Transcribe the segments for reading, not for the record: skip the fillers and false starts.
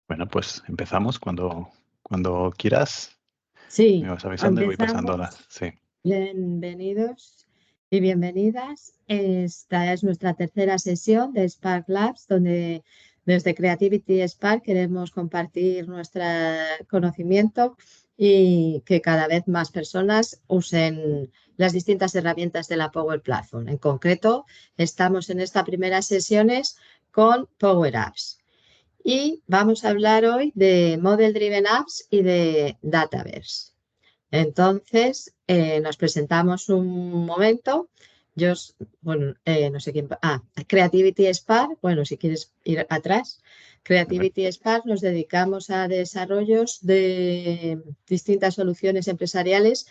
Bueno, pues empezamos cuando quieras. Me Sí, vas avisando y voy pasando empezamos. las. Sí. Bienvenidos y bienvenidas. Esta es nuestra tercera sesión de Spark Labs, donde desde Creativity Spark queremos compartir nuestro conocimiento y que cada vez más personas usen las distintas herramientas de la Power Platform. En concreto, estamos en estas primeras sesiones con Power Apps. Y vamos a hablar hoy de Model Driven Apps y de Dataverse. Entonces, nos presentamos un momento. Bueno, no sé quién. Creativity Spark. Bueno, si quieres ir atrás. A ver. Creativity Spark nos dedicamos a desarrollos de distintas soluciones empresariales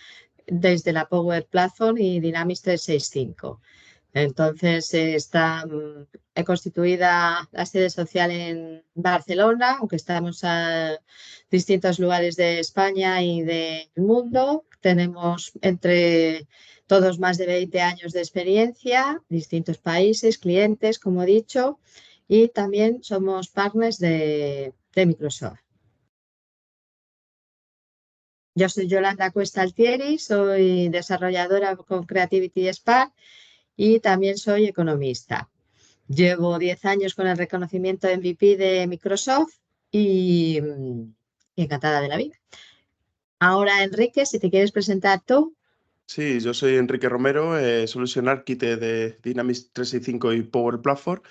desde la Power Platform y Dynamics 365. Entonces, constituida la sede social en Barcelona, aunque estamos a distintos lugares de España y del mundo. Tenemos entre todos más de 20 años de experiencia, distintos países, clientes, como he dicho, y también somos partners de Microsoft. Yo soy Yolanda Cuesta Altieri, soy desarrolladora con Creativity Spark y también soy economista. Llevo 10 años con el reconocimiento MVP de Microsoft y encantada de la vida. Ahora, Enrique, si te quieres presentar tú. Sí, yo soy Enrique Romero, Solution Architect de Dynamics 365 y Power Platform.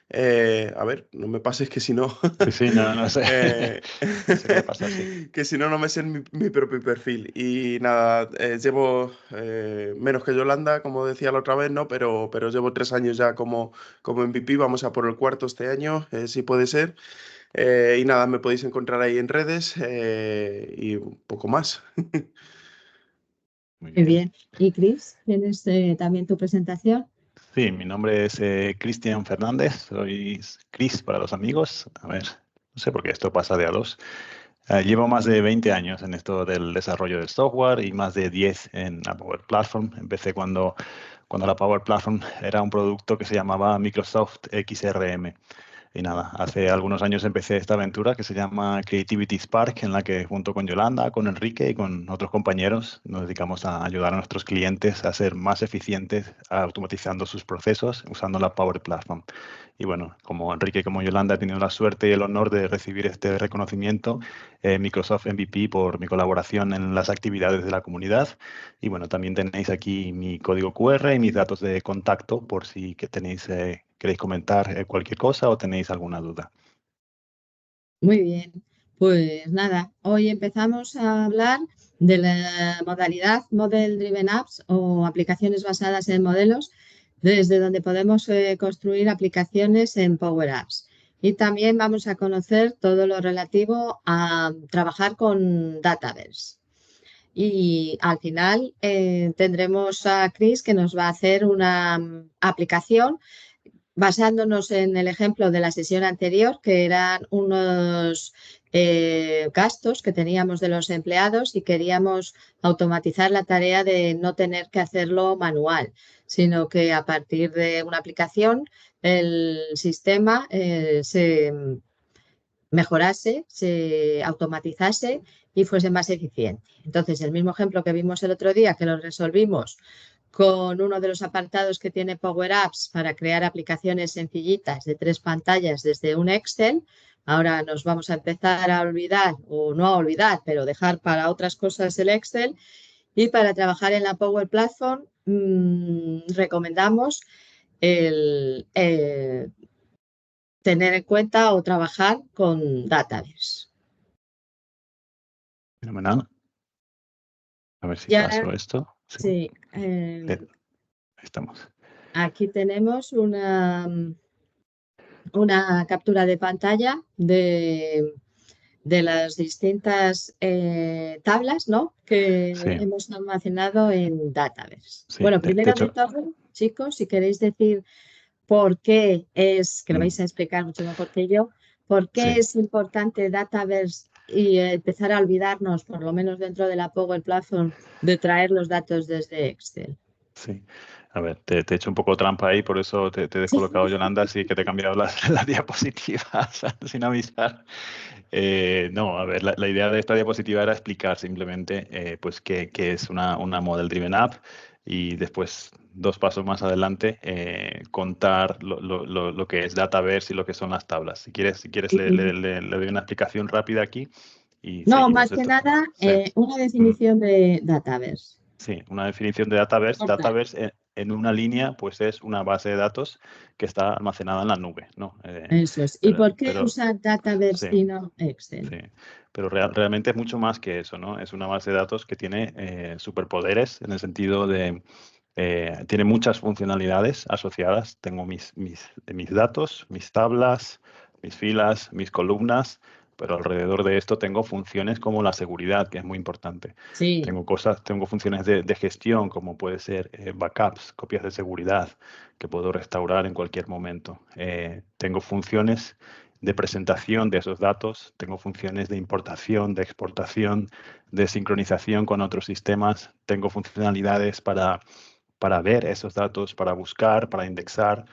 A ver, no me pases que si no... Sí, no sé. No sé qué le pasa, sí. Que si no, no me sé mi propio perfil. Y nada, llevo menos que Yolanda, como decía la otra vez, ¿no? Pero llevo 3 años ya como MVP, vamos a por el cuarto este año, si puede ser. Y nada, me podéis encontrar ahí en redes y un poco más. Muy Muy bien. bien. ¿Y Chris, tienes también tu presentación? Sí, mi nombre es Cristian Fernández, soy Chris para los amigos. A ver, no sé por qué esto pasa de a dos. Llevo más de 20 años en esto del desarrollo del software y más de 10 en la Power Platform. Empecé cuando la Power Platform era un producto que se llamaba Microsoft XRM. Y nada, hace algunos años empecé esta aventura que se llama Creativity Spark, en la que junto con Yolanda, con Enrique y con otros compañeros nos dedicamos a ayudar a nuestros clientes a ser más eficientes automatizando sus procesos usando la Power Platform. Y bueno, como Enrique y como Yolanda he tenido la suerte y el honor de recibir este reconocimiento, Microsoft MVP, por mi colaboración en las actividades de la comunidad. Y bueno, también tenéis aquí mi código QR y mis datos de contacto por si queréis comentar cualquier cosa o tenéis alguna duda. Muy bien. Pues nada, hoy empezamos a hablar de la modalidad Model Driven Apps o aplicaciones basadas en modelos, desde donde podemos construir aplicaciones en Power Apps. Y también vamos a conocer todo lo relativo a trabajar con Dataverse. Y al final tendremos a Chris que nos va a hacer una aplicación basándonos en el ejemplo de la sesión anterior, que eran unos gastos que teníamos de los empleados y queríamos automatizar la tarea de no tener que hacerlo manual, sino que a partir de una aplicación el sistema se mejorase, se automatizase y fuese más eficiente. Entonces, el mismo ejemplo que vimos el otro día, que lo resolvimos con uno de los apartados que tiene Power Apps para crear aplicaciones sencillitas de 3 pantallas desde un Excel. Ahora nos vamos a empezar a olvidar, o no a olvidar, pero dejar para otras cosas el Excel. Y para trabajar en la Power Platform recomendamos tener en cuenta o trabajar con Dataverse. Fenomenal. A ver si Y paso ahora, esto. sí, Ahí estamos. aquí tenemos una captura de pantalla de las distintas tablas, ¿no?, que Sí, hemos almacenado en Dataverse. sí. Bueno, De primero de hecho, todo, chicos, si queréis decir por qué es, que lo vais a explicar mucho mejor que yo, por qué sí. es importante Dataverse y empezar a olvidarnos, por lo menos dentro de la Power Platform, de traer los datos desde Excel. Sí. A ver, te he hecho un poco trampa ahí, por eso te he descolocado, Yolanda, así que te he cambiado las diapositivas sin avisar. No, a ver, la idea de esta diapositiva era explicar simplemente pues qué es una Model Driven App y después, 2 pasos más adelante, contar lo que es Dataverse y lo que son las tablas. Si quieres le doy una explicación rápida aquí y No, seguimos más que esto. nada, Sí. una definición de Dataverse. Sí, una definición de Dataverse. Corta. Dataverse en una línea, pues es una base de datos que está almacenada en la nube, ¿no? Eso es. ¿Y por qué pero usar Dataverse sí, y no Excel? sí. Pero realmente es mucho más que eso, ¿no? Es una base de datos que tiene superpoderes en el sentido de tiene muchas funcionalidades asociadas. Tengo mis datos, mis tablas, mis filas, mis columnas, pero alrededor de esto tengo funciones como la seguridad, que es muy importante. Sí, Tengo funciones de gestión, como puede ser backups, copias de seguridad, que puedo restaurar en cualquier momento. Tengo funciones de presentación de esos datos, tengo funciones de importación, de exportación, de sincronización con otros sistemas, tengo funcionalidades para ver esos datos, para buscar, para indexar,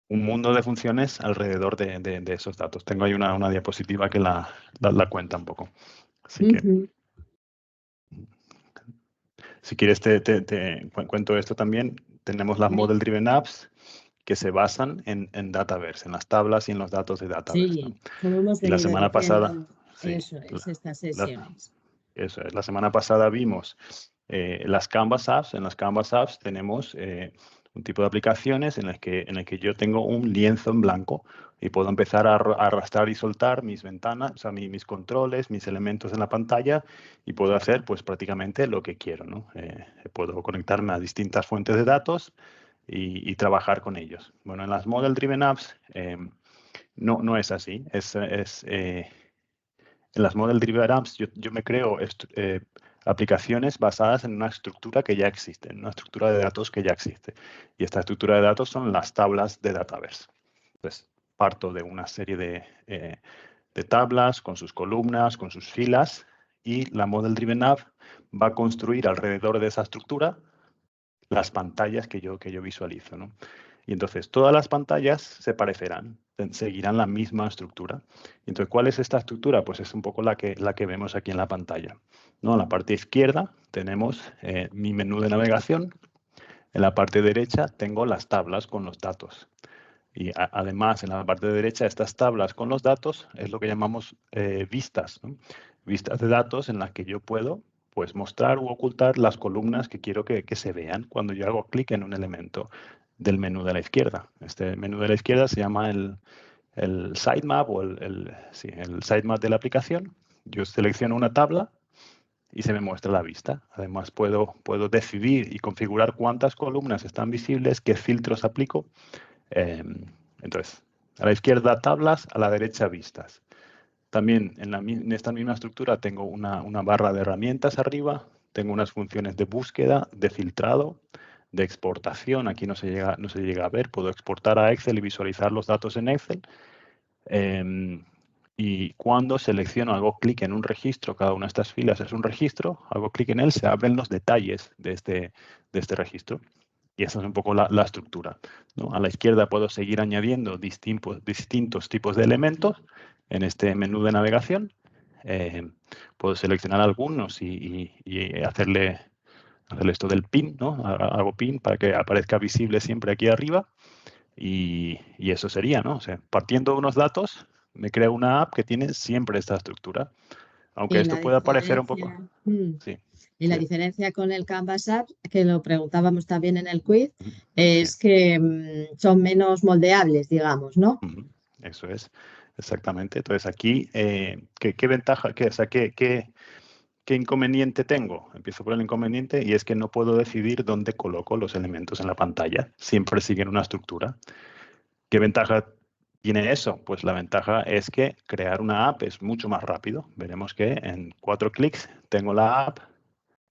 un mundo de funciones alrededor de esos datos. Tengo ahí una diapositiva que la cuenta un poco. Así que, si quieres, te cuento esto también. Tenemos las Model Driven Apps que se basan en Dataverse, en las tablas y en los datos de Dataverse, sí, ¿no? como hemos Y la venido semana pasada, diciendo, sí, eso es, estas la, sesiones. eso es. La semana pasada vimos las Canvas Apps. En las Canvas Apps tenemos un tipo de aplicaciones en el que yo tengo un lienzo en blanco y puedo empezar a arrastrar y soltar mis ventanas, o sea, mis controles, mis elementos en la pantalla y puedo hacer pues prácticamente lo que quiero, ¿no? Puedo conectarme a distintas fuentes de datos y trabajar con ellos. Bueno, en las Model Driven Apps no es así. En las Model Driven Apps yo me creo aplicaciones basadas en una estructura que ya existe, en una estructura de datos que ya existe. Y esta estructura de datos son las tablas de Dataverse. Entonces, parto de una serie de tablas con sus columnas, con sus filas, y la Model Driven App va a construir alrededor de esa estructura las pantallas que yo visualizo, ¿no? Y entonces todas las pantallas se parecerán, seguirán la misma estructura. Y entonces, ¿cuál es esta estructura? Pues es un poco la que vemos aquí en la pantalla, ¿no? En la parte izquierda tenemos mi menú de navegación. En la parte derecha tengo las tablas con los datos. Y además, en la parte derecha, estas tablas con los datos es lo que llamamos vistas, ¿no? Vistas de datos en las que yo puedo pues, mostrar u ocultar las columnas que quiero que se vean cuando yo hago clic en un elemento del menú de la izquierda. Este menú de la izquierda se llama el sitemap o el sitemap de la aplicación. Yo selecciono una tabla y se me muestra la vista. Además, puedo decidir y configurar cuántas columnas están visibles, qué filtros aplico. Entonces, a la izquierda tablas, a la derecha vistas. También en esta misma estructura tengo una barra de herramientas arriba, tengo unas funciones de búsqueda, de filtrado, de exportación. Aquí no se llega a ver, puedo exportar a Excel y visualizar los datos en Excel. Y cuando selecciono, hago clic en un registro, cada una de estas filas es un registro, hago clic en él, se abren los detalles de este registro. Y esa es un poco la estructura, ¿no? A la izquierda puedo seguir añadiendo distintos tipos de elementos en este menú de navegación. Puedo seleccionar algunos y hacerle esto del pin, ¿no? Hago pin para que aparezca visible siempre aquí arriba. Y eso sería, ¿no? O sea, partiendo de unos datos, me creo una app que tiene siempre esta estructura. Aunque Y la esto pueda parecer un poco... diferencia, Sí, y la sí. diferencia con el Canvas App, que lo preguntábamos también en el quiz, Sí. es que son menos moldeables, digamos, ¿no? Eso es, exactamente. Entonces aquí, ¿qué ventaja, qué inconveniente tengo? Empiezo por el inconveniente y es que no puedo decidir dónde coloco los elementos en la pantalla. Siempre siguen una estructura. ¿Qué ventaja tiene eso? Pues la ventaja es que crear una app es mucho más rápido. Veremos que en 4 clics tengo la app,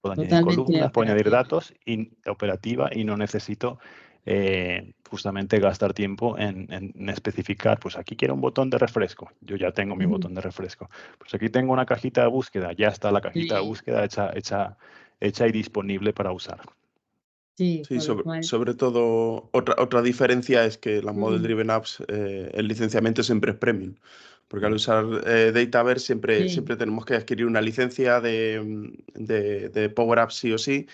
puedo añadir Totalmente columnas, puedo añadir operativa. datos, operativa, y no necesito justamente gastar tiempo en especificar, pues aquí quiero un botón de refresco. Yo ya tengo mi botón de refresco. Pues aquí tengo una cajita de búsqueda, ya está la cajita de Sí, búsqueda hecha y disponible para usar. Sí, Sí, con lo cual, sobre todo, otra diferencia es que las Model mm, Driven Apps, el licenciamiento siempre es premium. Porque al usar Dataverse sí, siempre tenemos que adquirir una licencia de Power Apps sí o sí,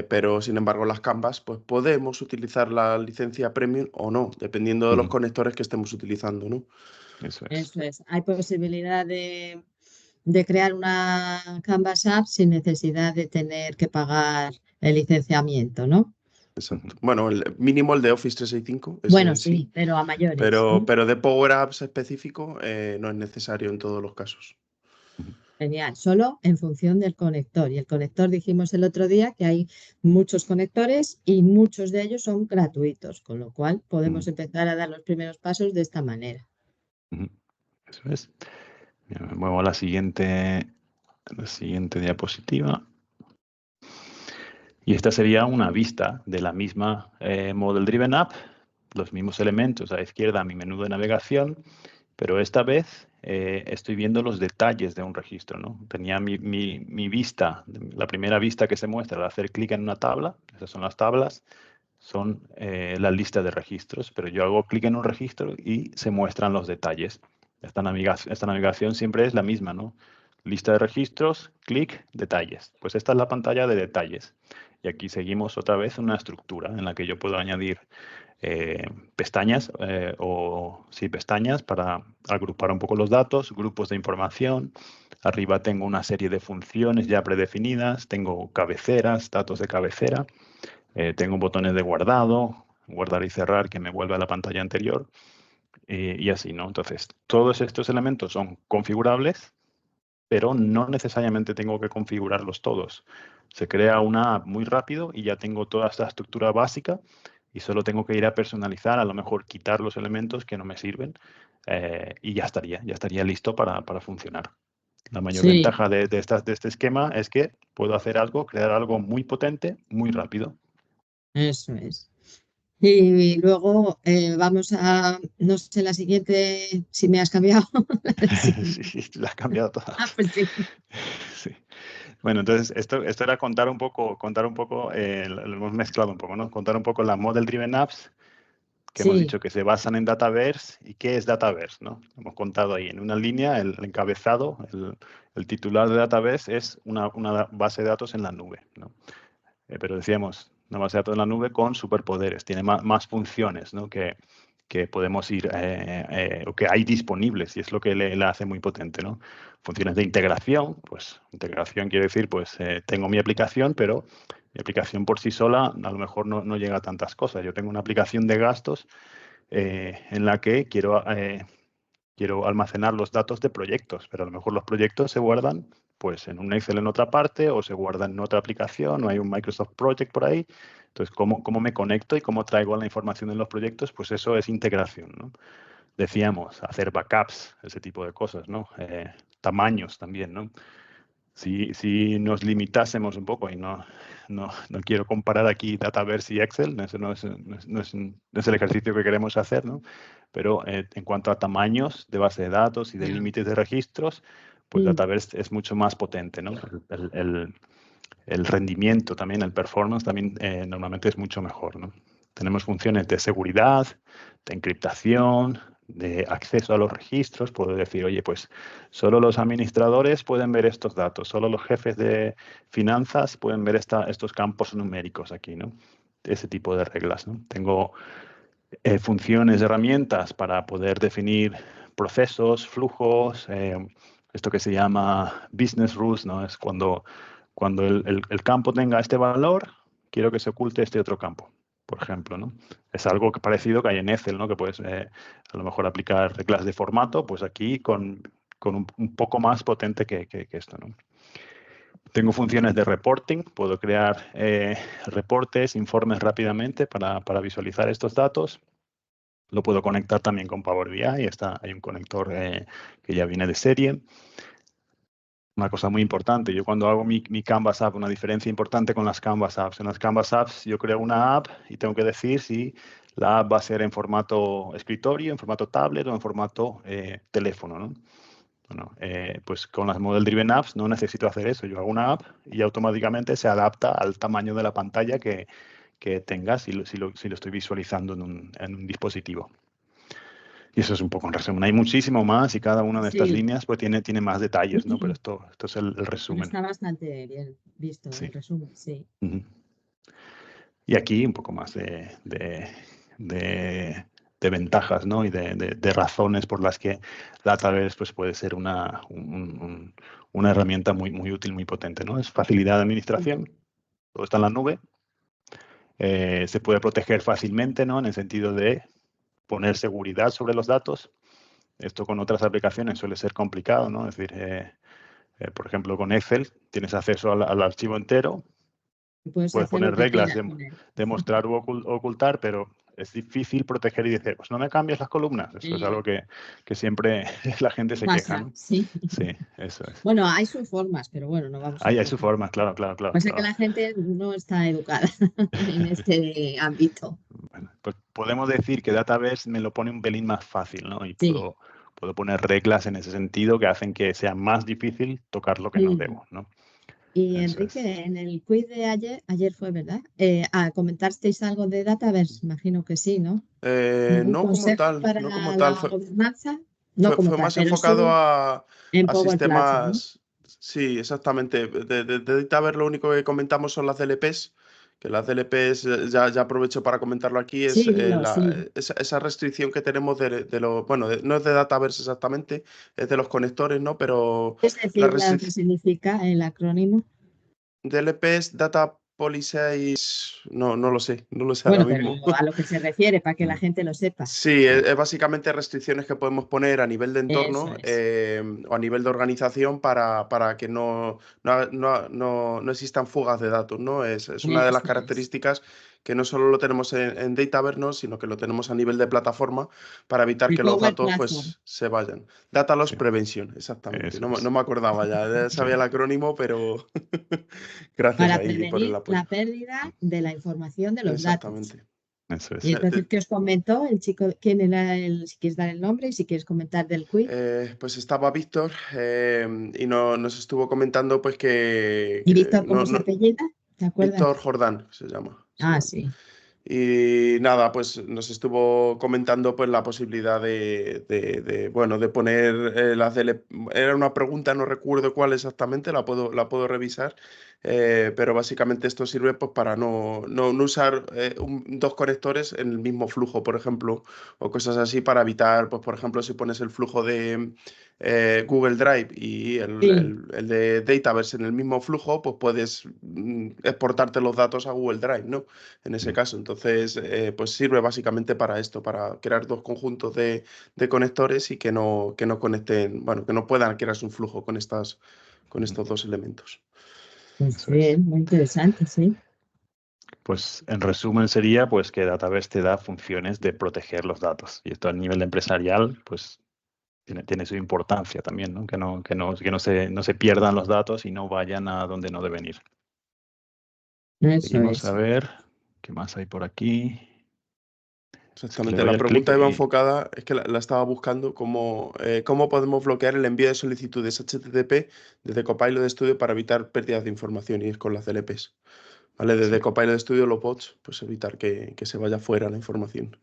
pero sin embargo las Canvas, pues podemos utilizar la licencia premium o no, dependiendo de los Ujú. conectores que estemos utilizando, ¿no? Eso es. eso es. Hay posibilidad de crear una Canvas App sin necesidad de tener que pagar el licenciamiento, ¿no? Ujú. Exacto. Bueno, el mínimo el de Office 365, Bueno, ese sí, sí, pero a mayores. ¿No? pero de Power Apps específico no es necesario en todos los casos. Ujú. Genial, solo en función del conector. Y el conector dijimos el otro día que hay muchos conectores y muchos de ellos son gratuitos, con lo cual podemos Ujú. empezar a dar los primeros pasos de esta manera. Ujú. Eso es. Mira, me muevo a la siguiente diapositiva. Y esta sería una vista de la misma Model Driven App, los mismos elementos a la izquierda, mi menú de navegación, pero esta vez estoy viendo los detalles de un registro, ¿no? Tenía mi vista, la primera vista que se muestra al hacer clic en una tabla, esas son las tablas, son la lista de registros, pero yo hago clic en un registro y se muestran los detalles. Esta navegación siempre es la misma, ¿no? Lista de registros, clic, detalles. Pues esta es la pantalla de detalles. Y aquí seguimos otra vez una estructura en la que yo puedo añadir pestañas pestañas para agrupar un poco los datos, grupos de información. Arriba tengo una serie de funciones ya predefinidas, tengo cabeceras, datos de cabecera, tengo botones de guardado, guardar y cerrar que me vuelve a la pantalla anterior y así, ¿no? Entonces, todos estos elementos son configurables, pero no necesariamente tengo que configurarlos todos. Se crea una app muy rápido y ya tengo toda esta estructura básica y solo tengo que ir a personalizar, a lo mejor quitar los elementos que no me sirven y ya estaría listo para funcionar. La mayor Sí, ventaja de este esquema es que puedo hacer algo, crear algo muy potente, muy rápido. eso es. Y luego vamos a, no sé, la siguiente, si me has cambiado. La Sí, siguiente. sí, la has cambiado Ah, todas. pues sí. Sí. Bueno, entonces esto era contar un poco, lo hemos mezclado un poco, ¿no? Contar un poco las Model Driven Apps que hemos Sí, dicho que se basan en Dataverse y qué es Dataverse, ¿no? Hemos contado ahí en una línea el encabezado, el titular de Dataverse es una base de datos en la nube, ¿no? Pero decíamos, una base de datos en la nube con superpoderes, tiene más funciones, ¿no? que podemos ir, o que hay disponibles, y es lo que le hace muy potente, ¿no? Funciones de integración, pues integración quiere decir, pues tengo mi aplicación, pero mi aplicación por sí sola a lo mejor no llega a tantas cosas. Yo tengo una aplicación de gastos en la que quiero almacenar los datos de proyectos, pero a lo mejor los proyectos se guardan pues en un Excel en otra parte o se guardan en otra aplicación o hay un Microsoft Project por ahí. Entonces, ¿cómo me conecto y cómo traigo la información en los proyectos? Pues eso es integración, ¿no? Decíamos, hacer backups, ese tipo de cosas, ¿no? Tamaños también, ¿no? Si nos limitásemos un poco, y no quiero comparar aquí Dataverse y Excel, eso no es el ejercicio que queremos hacer, ¿no? Pero en cuanto a tamaños de base de datos y de ya. límites de registros, pues Mm, Dataverse es mucho más potente, ¿no? El rendimiento también, el performance también normalmente es mucho mejor, ¿no? Tenemos funciones de seguridad, de encriptación, de acceso a los registros. Puedo decir, oye, pues solo los administradores pueden ver estos datos, solo los jefes de finanzas pueden ver estos campos numéricos aquí, ¿no? Ese tipo de reglas, ¿no? Tengo funciones, herramientas para poder definir procesos, flujos, esto que se llama business rules, ¿no? Es cuando el campo tenga este valor, quiero que se oculte este otro campo, por ejemplo, ¿no? Es algo parecido que hay en Excel, ¿no? Que puedes a lo mejor aplicar reglas de formato, pues aquí con un poco más potente que esto, ¿no? Tengo funciones de reporting, puedo crear reportes, informes rápidamente para visualizar estos datos. Lo puedo conectar también con Power BI, hay un conector que ya viene de serie. Una cosa muy importante, yo cuando hago mi Canvas App, una diferencia importante con las Canvas Apps. En las Canvas Apps yo creo una app y tengo que decir si la app va a ser en formato escritorio, en formato tablet o en formato teléfono, ¿no? Bueno, pues con las Model Driven Apps no necesito hacer eso. Yo hago una app y automáticamente se adapta al tamaño de la pantalla que que tenga si lo estoy visualizando en un dispositivo. Y eso es un poco en resumen. Hay muchísimo más y cada una de estas líneas pues tiene más detalles, ¿no? Pero esto es el resumen. Está bastante bien visto, Sí. el resumen, sí. Y aquí un poco más de ventajas, ¿no? Y de razones por las que Dataverse pues, puede ser una herramienta muy útil, muy potente, ¿no? Es facilidad de administración, todo está en la nube. Se puede proteger fácilmente, ¿no? En el sentido de poner seguridad sobre los datos. Esto con otras aplicaciones suele ser complicado, ¿no? Es decir, por ejemplo, con Excel tienes acceso al archivo entero. Puedes poner reglas de mostrar u ocultar, pero es difícil proteger y decir, pues no me cambies las columnas. Eso es algo que siempre la gente se queja, ¿no? Sí, eso es. Bueno, hay sus formas, pero bueno, no vamos a... Hay sus formas, claro. Pasa que la gente no está educada en este ámbito. Bueno, pues podemos decir que Dataverse me lo pone un pelín más fácil, ¿no? Y puedo poner reglas en ese sentido que hacen que sea más difícil tocar lo que no debo, ¿no? Y Enrique, en el quiz de ayer fue, ¿verdad? ¿Comentasteis algo de Dataverse? Imagino que sí, ¿no? No como tal, para no como la tal. gobernanza? No como Fue tal, más pero enfocado sí a en Power Platform, ¿no? sistemas. Sí, exactamente. De Dataverse lo único que comentamos son las DLPs, que las DLPs, ya aprovecho para comentarlo aquí, es Sí, dilo, sí. esa restricción que tenemos de los, bueno, no es de Dataverse exactamente, es de los conectores, ¿no? Pero Es la decir, lo que restricción significa el acrónimo. DLPs, Data Policy, no lo sé ahora Bueno, pero mismo. a lo que se refiere, para que la gente lo sepa. Sí, es básicamente restricciones que podemos poner a nivel de Eso entorno es. o a nivel de organización para que no existan fugas de datos, ¿no? Es una de las Eso es. características que no solo lo tenemos en Dataverse, ¿no? Sino que lo tenemos a nivel de plataforma para evitar El que los Power datos Platform. pues se vayan. Data Loss Sí. Prevention, exactamente. Eso No es. me acordaba ya sabía el acrónimo, pero gracias Para ahí por el prevenir apoyo. la pérdida de la información de los datos. Exactamente. Eso Y es. entonces, ¿qué os comentó el chico? ¿Quién era si quieres dar el nombre y si quieres comentar del quiz? Pues estaba Víctor y nos estuvo comentando pues ¿Y Víctor cómo se apellida? ¿Te Víctor acuerdas? Jordán se llama. Sí. Y nada, pues nos estuvo comentando pues la posibilidad bueno, de poner las Era una pregunta, no recuerdo cuál exactamente, la puedo revisar, pero básicamente esto sirve pues para no usar dos conectores en el mismo flujo, por ejemplo, o cosas así para evitar, pues por ejemplo, si pones el flujo de Google Drive y el de Dataverse en el mismo flujo, pues puedes exportarte los datos a Google Drive, ¿no? En ese caso. Entonces, pues sirve básicamente para esto, para crear dos conjuntos de conectores y que no conecten, bueno, que no puedan crearse un flujo con estos dos elementos. Pues bien, muy interesante, sí. Pues en resumen sería pues que Dataverse te da funciones de proteger los datos. Y esto a nivel empresarial, pues tiene su importancia también, ¿no? Que no se pierdan los datos y no vayan a donde no deben ir. Eso Seguimos es. a ver qué más hay por aquí. Exactamente, la pregunta iba enfocada, es que la estaba buscando, cómo podemos bloquear el envío de solicitudes HTTP desde Copilot Studio para evitar pérdidas de información, y es con las DLPs. ¿Vale? Desde Copilot Studio, los bots, pues evitar que se vaya fuera la información.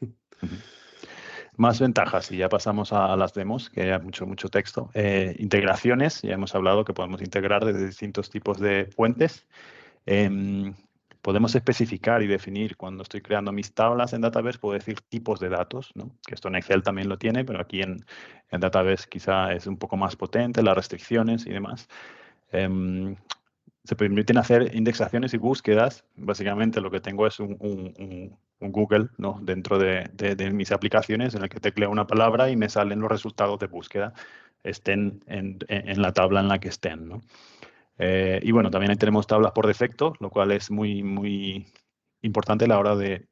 Más ventajas, y ya pasamos a las demos, que hay mucho texto. Integraciones, ya hemos hablado que podemos integrar desde distintos tipos de fuentes. Podemos especificar y definir cuando estoy creando mis tablas en Dataverse, puedo decir tipos de datos, ¿no? Que esto en Excel también lo tiene, pero aquí en Dataverse quizá es un poco más potente, las restricciones y demás. Se permiten hacer indexaciones y búsquedas. Básicamente lo que tengo es un Google, ¿no? Dentro de mis aplicaciones en el que tecleo una palabra y me salen los resultados de búsqueda, estén en la tabla en la que estén, ¿no? Y bueno, también ahí tenemos tablas por defecto, lo cual es muy importante a la hora de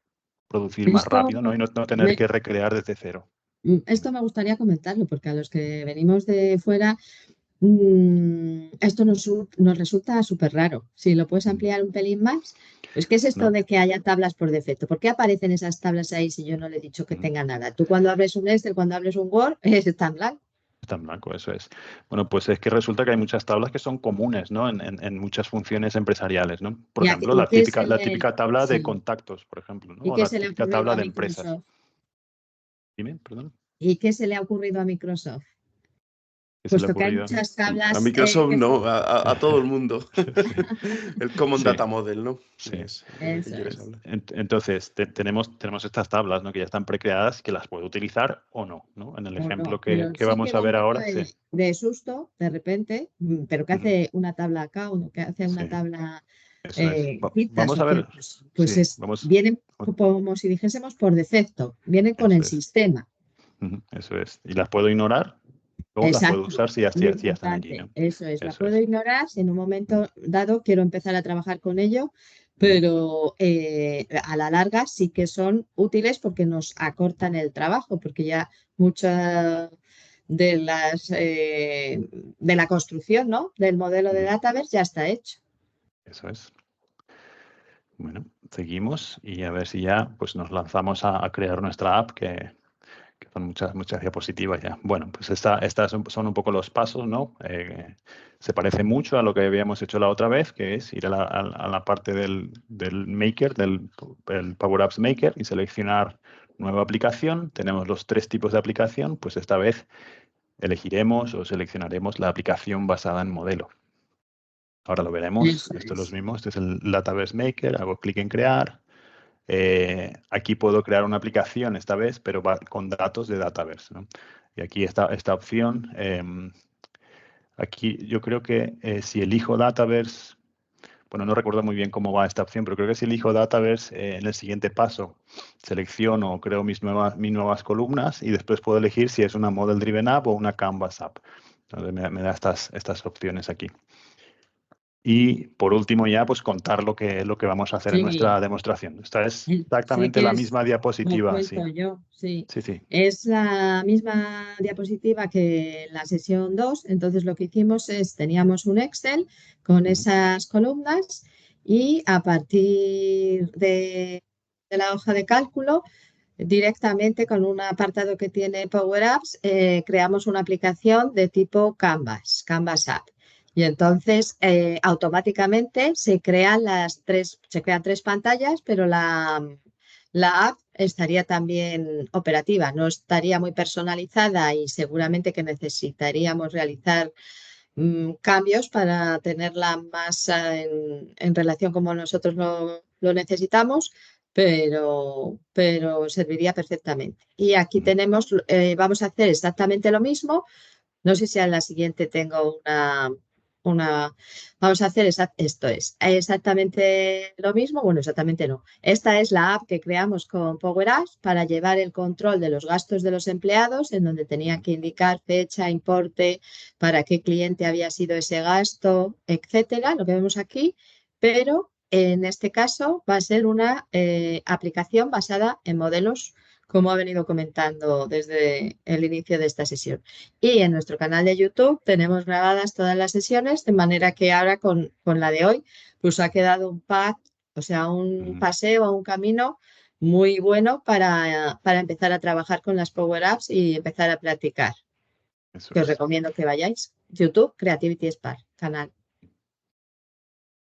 producir más rápido, ¿no? Y no tener que recrear desde cero. Esto me gustaría comentarlo, porque a los que venimos de fuera, esto nos resulta súper raro. Si lo puedes ampliar un pelín más, pues ¿qué es esto de que haya tablas por defecto? ¿Por qué aparecen esas tablas ahí si yo no le he dicho que tenga nada? Tú cuando abres un Excel, cuando abres un Word, está en blanco. Está en blanco, eso es. Bueno, pues es que resulta que hay muchas tablas que son comunes, ¿no? En muchas funciones empresariales, ¿no? Por ejemplo, ¿Y qué la típica tabla de sí, contactos, por ejemplo, ¿no? ¿y O qué la se le ha típica ocurrido tabla a de empresas. Microsoft? Dime, perdón. ¿Y qué se le ha ocurrido a Microsoft? ¿Qué se le ha Puesto que hay ocurrido? muchas A tablas Microsoft que no, a todo el mundo. Sí, El Common sí, Data Model, ¿no? sí. Es de lo que eso quieres es. hablar. Entonces, tenemos estas tablas, ¿no? Que ya están precreadas, que las puedo utilizar o no, ¿no? En el O ejemplo no, pero que sí que vamos a da un ver poco ahora, sí. de susto de repente, pero que Ujú, hace una tabla acá, uno que hace sí, una tabla eso es. citas Vamos o a qué, ver, pues sí, vamos. vienen como si dijésemos por defecto, vienen con Eso el es. sistema. Ujú, eso es. Y las puedo ignorar o las puedo Exacto, usar si lo si ya están allí, importante, ¿no? eso es, la Eso puedo es. ignorar si en un Ujú, momento dado quiero empezar a trabajar con ello, ujú, pero a la larga sí que son útiles porque nos acortan el trabajo, porque ya muchas de de la construcción, ¿no? Del modelo de ujú, Dataverse ya está hecho. eso es. Bueno, seguimos y a ver si ya pues nos lanzamos a crear nuestra app, que son muchas diapositivas ya. Bueno, pues estas son un poco los pasos, ¿no? Se parece mucho a lo que habíamos hecho la otra vez, que es ir a la parte del Maker, el Power Apps Maker y seleccionar nueva aplicación. Tenemos los 3 tipos de aplicación, pues esta vez elegiremos o seleccionaremos la aplicación basada en modelo. Ahora lo veremos. Eso Esto es lo es. mismo. Este es el Dataverse Maker. Hago clic en crear. Aquí puedo crear una aplicación esta vez, pero con datos de Dataverse, ¿no? Y aquí esta opción. Aquí yo creo que si elijo Dataverse, bueno, no recuerdo muy bien cómo va esta opción, pero creo que si elijo Dataverse, en el siguiente paso selecciono, creo mis nuevas columnas y después puedo elegir si es una Model Driven App o una Canvas App. Entonces me da estas opciones aquí. Y por último ya, pues contar lo que vamos a hacer en Sí, nuestra demostración. Esta es si exactamente la quieres, misma lo diapositiva, sí. cuento yo, sí. Sí, sí. Es la misma diapositiva que en la sesión 2. Entonces, lo que hicimos es, teníamos un Excel con Ujú, esas columnas y a partir de la hoja de cálculo, directamente con un apartado que tiene Power Apps, creamos una aplicación de tipo Canvas, Canvas App. Y entonces automáticamente se crean 3 pantallas, pero la app estaría también operativa, no estaría muy personalizada y seguramente que necesitaríamos realizar cambios para tenerla más en relación como nosotros lo necesitamos, pero serviría perfectamente. Y aquí ujú. tenemos, vamos a hacer exactamente lo mismo. No sé si en la siguiente tengo vamos a hacer esto es exactamente lo mismo. Bueno, exactamente no. Esta es la app que creamos con Power Apps para llevar el control de los gastos de los empleados, en donde tenía Ujú. que indicar fecha, importe, para qué cliente había sido ese gasto, etcétera, lo que vemos aquí. Pero en este caso va a ser una aplicación basada en modelos, como ha venido comentando desde el inicio de esta sesión. Y en nuestro canal de YouTube tenemos grabadas todas las sesiones, de manera que ahora con la de hoy, pues ha quedado un pack, o sea, un Ujú. paseo, un camino muy bueno para empezar a trabajar con las Power Apps y empezar a practicar. Eso Que os es. recomiendo que vayáis. YouTube, Creativity Spark, canal.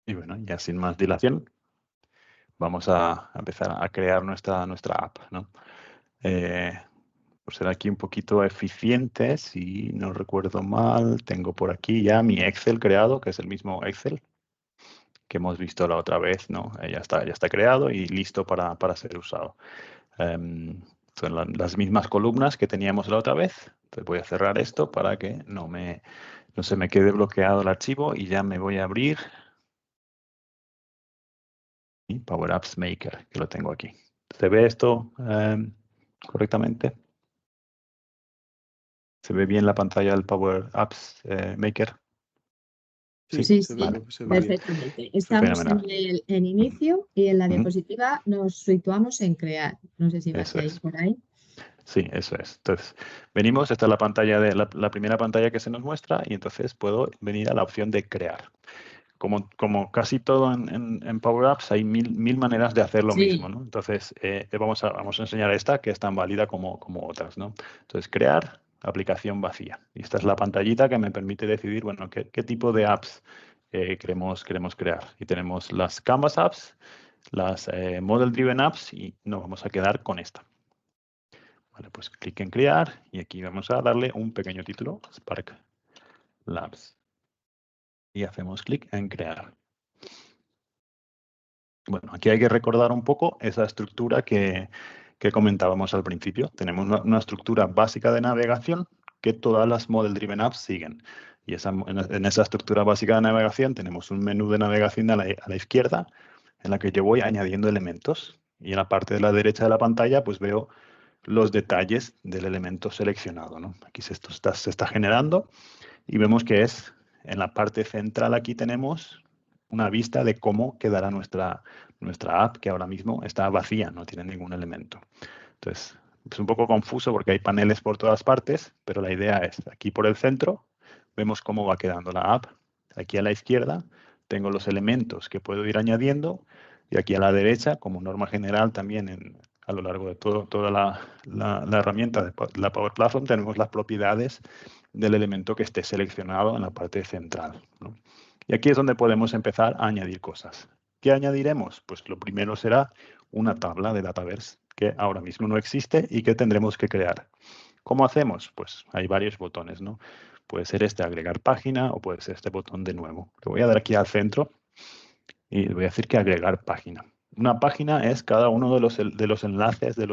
Y bueno, ya sin más dilación, vamos a empezar a crear nuestra app, ¿no? Eh, por ser aquí un poquito eficiente, si no recuerdo mal, tengo por aquí ya mi Excel creado, que es el mismo Excel que hemos visto la otra vez, ¿no? Ya está creado y listo para ser usado. Son las mismas columnas que teníamos la otra vez. Entonces voy a cerrar esto para que no se me quede bloqueado el archivo y ya me voy a abrir mi Power Apps Maker, que lo tengo aquí. ¿Se ve esto correctamente? ¿Se ve bien la pantalla del Power Apps Maker? Sí, Sí, Sí, sí, vale, se ve bien. perfectamente. Estamos fenomenal. en inicio y en la Ujú, diapositiva nos situamos en crear. No sé si eso vais es. por ahí. Sí, eso es. Entonces, venimos, esta es la pantalla la primera pantalla que se nos muestra y entonces puedo venir a la opción de crear. Como casi todo en Power Apps, hay mil maneras de hacer lo mismo, Sí, ¿no? Entonces, vamos a enseñar esta que es tan válida como otras, ¿no? Entonces, crear, aplicación vacía. Y esta es la pantallita que me permite decidir, bueno, qué tipo de apps queremos crear. Y tenemos las Canvas apps, las Model Driven apps y nos vamos a quedar con esta. Vale, pues clic en crear y aquí vamos a darle un pequeño título, Spark Labs. Y hacemos clic en crear. Bueno, aquí hay que recordar un poco esa estructura que comentábamos al principio. Tenemos una estructura básica de navegación que todas las Model Driven Apps siguen. Y en esa estructura básica de navegación tenemos un menú de navegación a la izquierda en la que yo voy añadiendo elementos. Y en la parte de la derecha de la pantalla pues veo los detalles del elemento seleccionado, ¿no? Aquí se está generando y vemos que es en la parte central. Aquí tenemos una vista de cómo quedará nuestra app, que ahora mismo está vacía, no tiene ningún elemento. Entonces, es un poco confuso porque hay paneles por todas partes, pero la idea es, aquí por el centro, vemos cómo va quedando la app. Aquí a la izquierda tengo los elementos que puedo ir añadiendo y aquí a la derecha, como norma general también a lo largo de toda la herramienta de la Power Platform, tenemos las propiedades del elemento que esté seleccionado en la parte central, ¿no? Y aquí es donde podemos empezar a añadir cosas. ¿Qué añadiremos? Pues lo primero será una tabla de Dataverse que ahora mismo no existe y que tendremos que crear. ¿Cómo hacemos? Pues hay varios botones, ¿no? Puede ser este agregar página o puede ser este botón de nuevo. Le voy a dar aquí al centro y le voy a decir que agregar página. Una página es cada uno de los enlaces de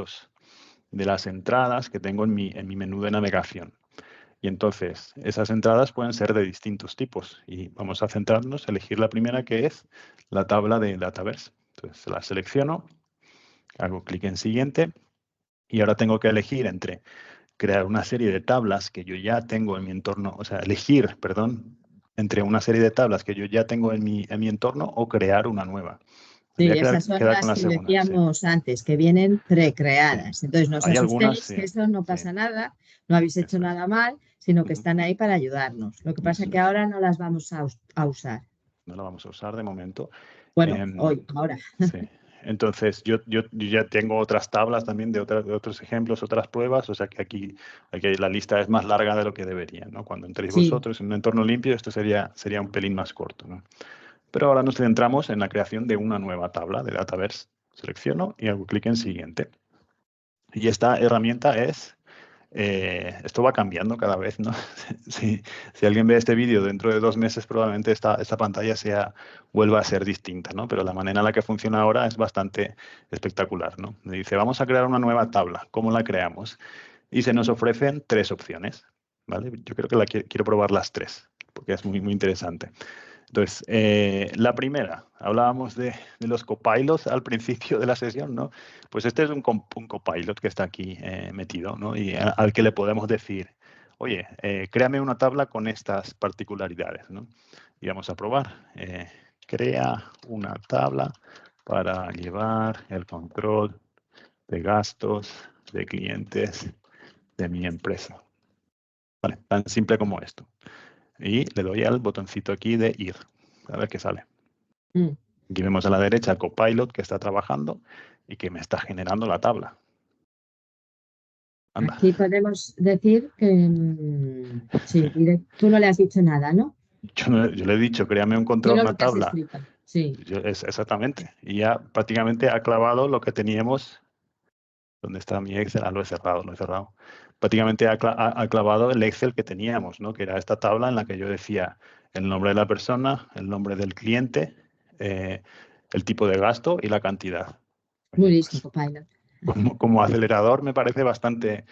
las entradas que tengo en mi menú de navegación. Y entonces, esas entradas pueden ser de distintos tipos. Y vamos a centrarnos, elegir la primera, que es la tabla de Dataverse. Entonces, la selecciono, hago clic en siguiente, y ahora tengo que elegir entre crear una serie de tablas que yo ya tengo en mi entorno, o sea, elegir, perdón, entre una serie de tablas que yo ya tengo en mi entorno o crear una nueva. Me voy Sí, a esas son quedar con las la que segunda. Sí, decíamos antes, que vienen sí. precreadas. Entonces, no os Hay algunas, asustéis, sí, que eso no sí, pasa nada, no habéis hecho eso es. nada mal, sino que Ujú, están ahí para ayudarnos. Lo que pasa es eso que es. ahora no las vamos a usar. No la vamos a usar de momento. Bueno, hoy, ahora. Sí. Entonces, yo ya tengo otras tablas también de otros ejemplos, otras pruebas, o sea que aquí la lista es más larga de lo que debería, ¿no? Cuando entréis Sí, vosotros en un entorno limpio, esto sería un pelín más corto, ¿no? Pero ahora nos centramos en la creación de una nueva tabla de Dataverse. Selecciono y hago clic en siguiente. Y esta herramienta esto va cambiando cada vez, ¿no? Si alguien ve este vídeo dentro de 2 meses, probablemente esta pantalla vuelva a ser distinta, ¿no? Pero la manera en la que funciona ahora es bastante espectacular, ¿no? Me dice, vamos a crear una nueva tabla. ¿Cómo la creamos? Y se nos ofrecen 3 opciones, ¿vale? Yo creo que quiero probar las 3, porque es muy, muy interesante. Entonces, la primera, hablábamos de los copilots al principio de la sesión, ¿no? Pues este es un copilot que está aquí metido, ¿no? Y al que le podemos decir, oye, créame una tabla con estas particularidades, ¿no? Y vamos a probar. Crea una tabla para llevar el control de gastos de clientes de mi empresa. Vale, tan simple como esto. Y le doy al botoncito aquí de ir. A ver qué sale. mm. Aquí vemos a la derecha el Copilot que está trabajando y que me está generando la tabla. Anda. Aquí podemos decir que sí, tú no le has dicho nada, ¿no? Yo le he dicho, créame un control, Solo una lo que has tabla. escrito. Sí, Exactamente. Y ya prácticamente ha clavado lo que teníamos. ¿Dónde está mi Excel? Ah, lo he cerrado. Prácticamente ha clavado el Excel que teníamos, ¿no? Que era esta tabla en la que yo decía el nombre de la persona, el nombre del cliente, el tipo de gasto y la cantidad. muy Oye, listo, pues Copilot. como acelerador me parece bastante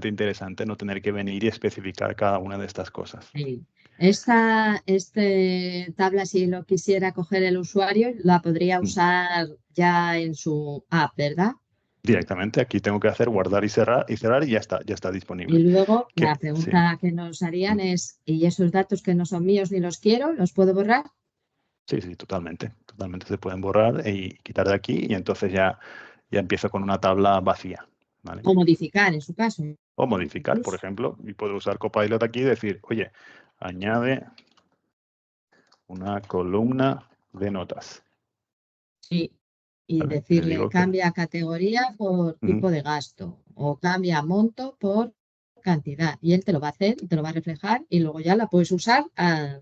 interesante no tener que venir y especificar cada una de estas cosas. Sí. Este tabla, si lo quisiera coger el usuario, la podría usar ya en su app, ¿verdad? Directamente aquí tengo que hacer guardar y cerrar y ya está Y disponible. luego Que, la sí, pregunta que nos harían es, ¿y esos datos que no son míos ni los quiero, los puedo borrar? sí, totalmente se pueden borrar y quitar de aquí y entonces ya empiezo con una tabla vacía, ¿vale? O modificar, en su caso. O modificar, por Incluso. ejemplo, y puedo usar Copilot aquí y decir, oye, añade una columna de notas. Sí. Y ¿Vale? Y le decirle, digo que cambia categoría por tipo de gasto o cambia monto por cantidad y él te lo va a hacer y te lo va a reflejar y luego ya la puedes usar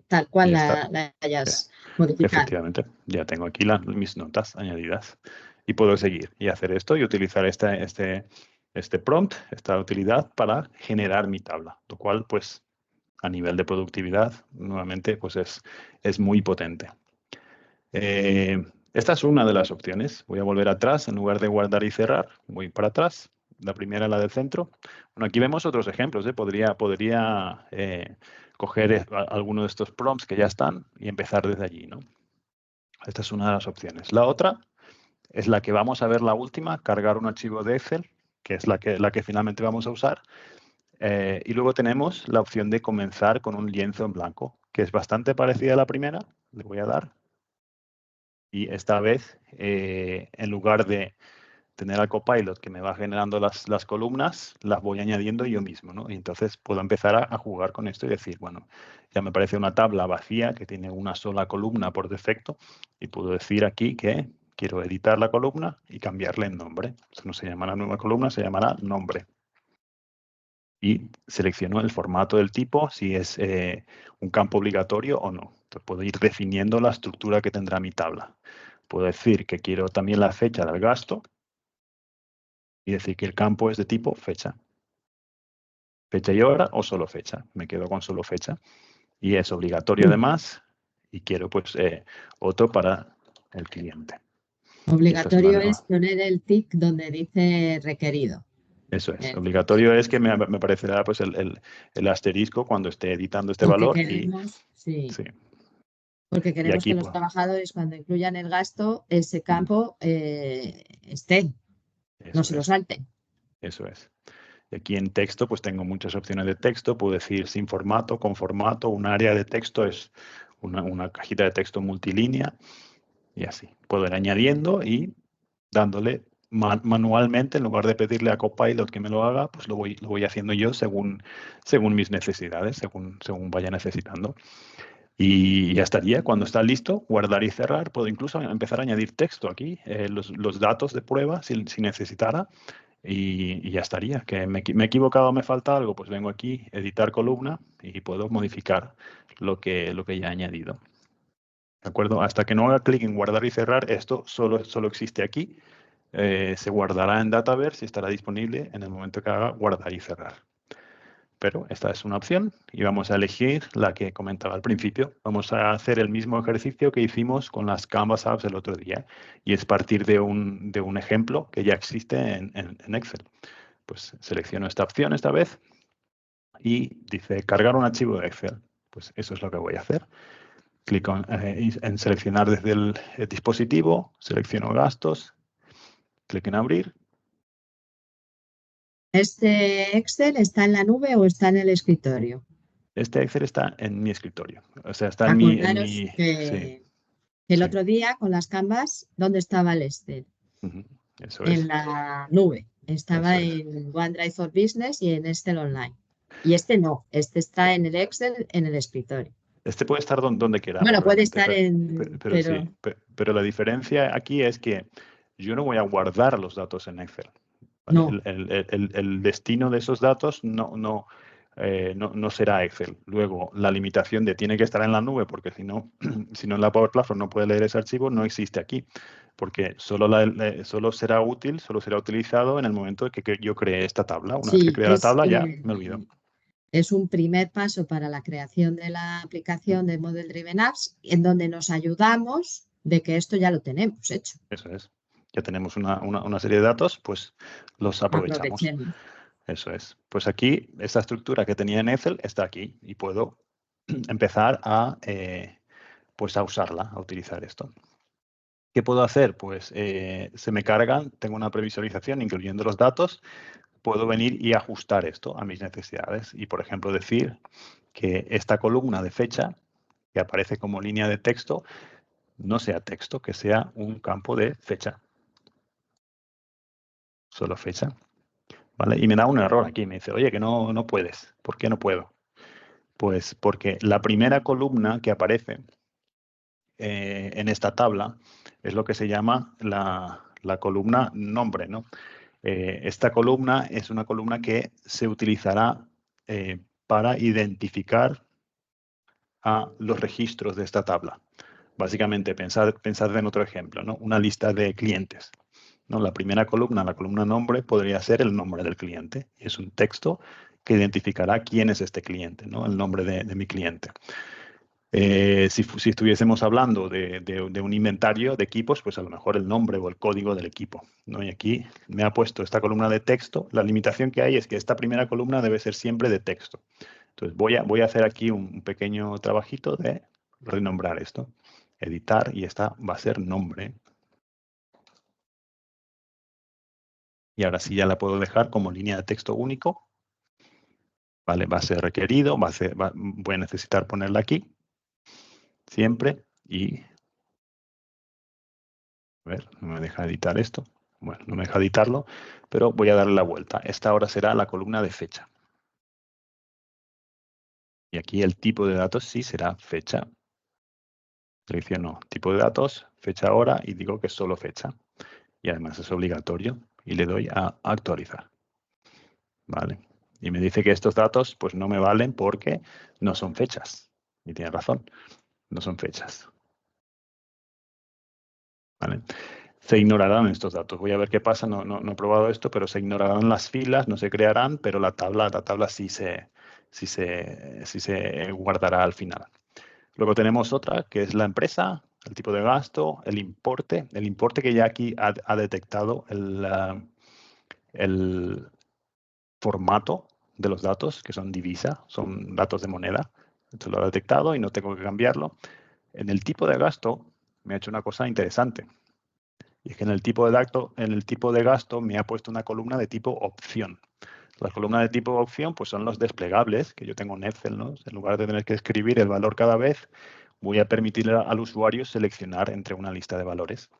tal cual Y está. la hayas modificado. Efectivamente, ya tengo aquí mis notas añadidas y puedo seguir y hacer esto y utilizar este prompt, esta utilidad para generar mi tabla, lo cual pues a nivel de productividad nuevamente pues es muy potente. Esta es una de las opciones. Voy a volver atrás, en lugar de guardar y cerrar, voy para atrás. La primera, la del centro. Bueno, aquí vemos otros ejemplos. Podría coger alguno de estos prompts que ya están y empezar desde allí, ¿no? Esta es una de las opciones. La otra es la que vamos a ver, la última, cargar un archivo de Excel, que es la que finalmente vamos a usar. Y luego tenemos la opción de comenzar con un lienzo en blanco, que es bastante parecida a la primera. Le voy a dar. Y esta vez, en lugar de tener al Copilot que me va generando las columnas, las voy añadiendo yo mismo, ¿no? Y entonces puedo empezar a jugar con esto y decir, bueno, ya me parece una tabla vacía que tiene una sola columna por defecto y puedo decir aquí que quiero editar la columna y cambiarle el nombre. Esto no se llamará nueva columna, se llamará nombre. Y selecciono el formato del tipo, si es un campo obligatorio o no. Entonces puedo ir definiendo la estructura que tendrá mi tabla. Puedo decir que quiero también la fecha del gasto y decir que el campo es de tipo fecha. Fecha y hora o solo fecha. Me quedo con solo fecha. Y es obligatorio además. Y quiero pues otro para el cliente. Obligatorio es poner el tick donde dice requerido. Eso es. Obligatorio es que me aparecerá pues el asterisco cuando esté editando este valor. Queremos, sí. Porque queremos aquí, que los trabajadores cuando incluyan el gasto, ese campo esté, no se lo salten. Eso es. Aquí en texto pues tengo muchas opciones de texto. Puedo decir sin formato, con formato. Un área de texto es una cajita de texto multilínea. Y así. Puedo ir añadiendo y dándole manualmente, en lugar de pedirle a Copilot que me lo haga, pues lo voy haciendo yo según mis necesidades, según vaya necesitando. Y ya estaría. Cuando está listo, guardar y cerrar. Puedo incluso empezar a añadir texto aquí, los datos de prueba si necesitara. Y ya estaría. Que me he equivocado, me falta algo, pues vengo aquí, editar columna y puedo modificar lo que ya he añadido. ¿De acuerdo? Hasta que no haga clic en guardar y cerrar, esto solo existe aquí. Se guardará en Dataverse y estará disponible en el momento que haga guardar y cerrar. Pero esta es una opción y vamos a elegir la que comentaba al principio. Vamos a hacer el mismo ejercicio que hicimos con las Canvas Apps el otro día y es partir de un ejemplo que ya existe en Excel. Pues selecciono esta opción esta vez y dice cargar un archivo de Excel. Pues eso es lo que voy a hacer. Clico en seleccionar desde el dispositivo, selecciono gastos, clic en abrir. ¿Este Excel está en la nube o está en el escritorio? Este Excel está en mi escritorio. O sea, está en mi... El otro día con las Canvas, ¿dónde estaba el Excel? Eso es. En la nube. Estaba en OneDrive for Business y en Excel Online. Y este no, este está en el Excel, en el escritorio. Este puede estar donde quiera. Bueno, puede estar pero la diferencia aquí es que yo no voy a guardar los datos en Excel. ¿Vale? No. El destino de esos datos no será Excel. Luego, la limitación de tiene que estar en la nube, porque si no en la Power Platform no puede leer ese archivo, no existe aquí. Porque solo será utilizado en el en que yo cree esta tabla. Una vez que cree la tabla, ya me olvido. Es un primer paso para la creación de la aplicación de Model Driven Apps, en donde nos ayudamos de que esto ya lo tenemos hecho. Eso es. Ya tenemos una serie de datos, pues los aprovechamos. Eso es. Pues aquí, esta estructura que tenía en Excel está aquí y puedo empezar a usarla, a utilizar esto. ¿Qué puedo hacer? Pues se me cargan, tengo una previsualización incluyendo los datos, puedo venir y ajustar esto a mis necesidades y, por ejemplo, decir que esta columna de fecha, que aparece como línea de texto, no sea texto, que sea un campo de fecha. Solo fecha. ¿Vale? Y me da un error aquí, me dice, oye, que no puedes. ¿Por qué no puedo? Pues porque la primera columna que aparece en esta tabla es lo que se llama la columna nombre, ¿no? Esta columna es una columna que se utilizará para identificar a los registros de esta tabla. Básicamente, pensad en otro ejemplo, ¿no? Una lista de clientes, ¿no? La primera columna, la columna nombre, podría ser el nombre del cliente. Y es un texto que identificará quién es este cliente, ¿no? El nombre de mi cliente. Si estuviésemos hablando de un inventario de equipos, pues a lo mejor el nombre o el código del equipo, ¿no? Y aquí me ha puesto esta columna de texto. La limitación que hay es que esta primera columna debe ser siempre de texto. Entonces voy a hacer aquí un pequeño trabajito de renombrar esto. Editar, y esta va a ser nombre. Y ahora sí ya la puedo dejar como línea de texto único. Vale, va a ser requerido, voy a necesitar ponerla aquí. Siempre. Y a ver, no me deja editar esto. Bueno, no me deja editarlo, pero voy a darle la vuelta. Esta ahora será la columna de fecha. Y aquí el tipo de datos sí será fecha. Selecciono tipo de datos, fecha hora, y digo que es solo fecha. Y además es obligatorio. Y le doy a actualizar. Vale. Y me dice que estos datos pues no me valen porque no son fechas. Y tiene razón, no son fechas. ¿Vale? Se ignorarán estos datos. Voy a ver qué pasa. No he probado esto, pero se ignorarán las filas, no se crearán, pero la tabla sí se guardará al final. Luego tenemos otra, que es la empresa, el tipo de gasto, el importe. El importe que ya aquí ha detectado el formato de los datos, que son divisa, son datos de moneda. Esto lo ha detectado y no tengo que cambiarlo. En el tipo de gasto me ha hecho una cosa interesante. Y es que en el tipo de gasto me ha puesto una columna de tipo opción. Las columnas de tipo opción pues son los desplegables que yo tengo en Excel, ¿no? En lugar de tener que escribir el valor cada vez, voy a permitirle al usuario seleccionar entre una lista de valores.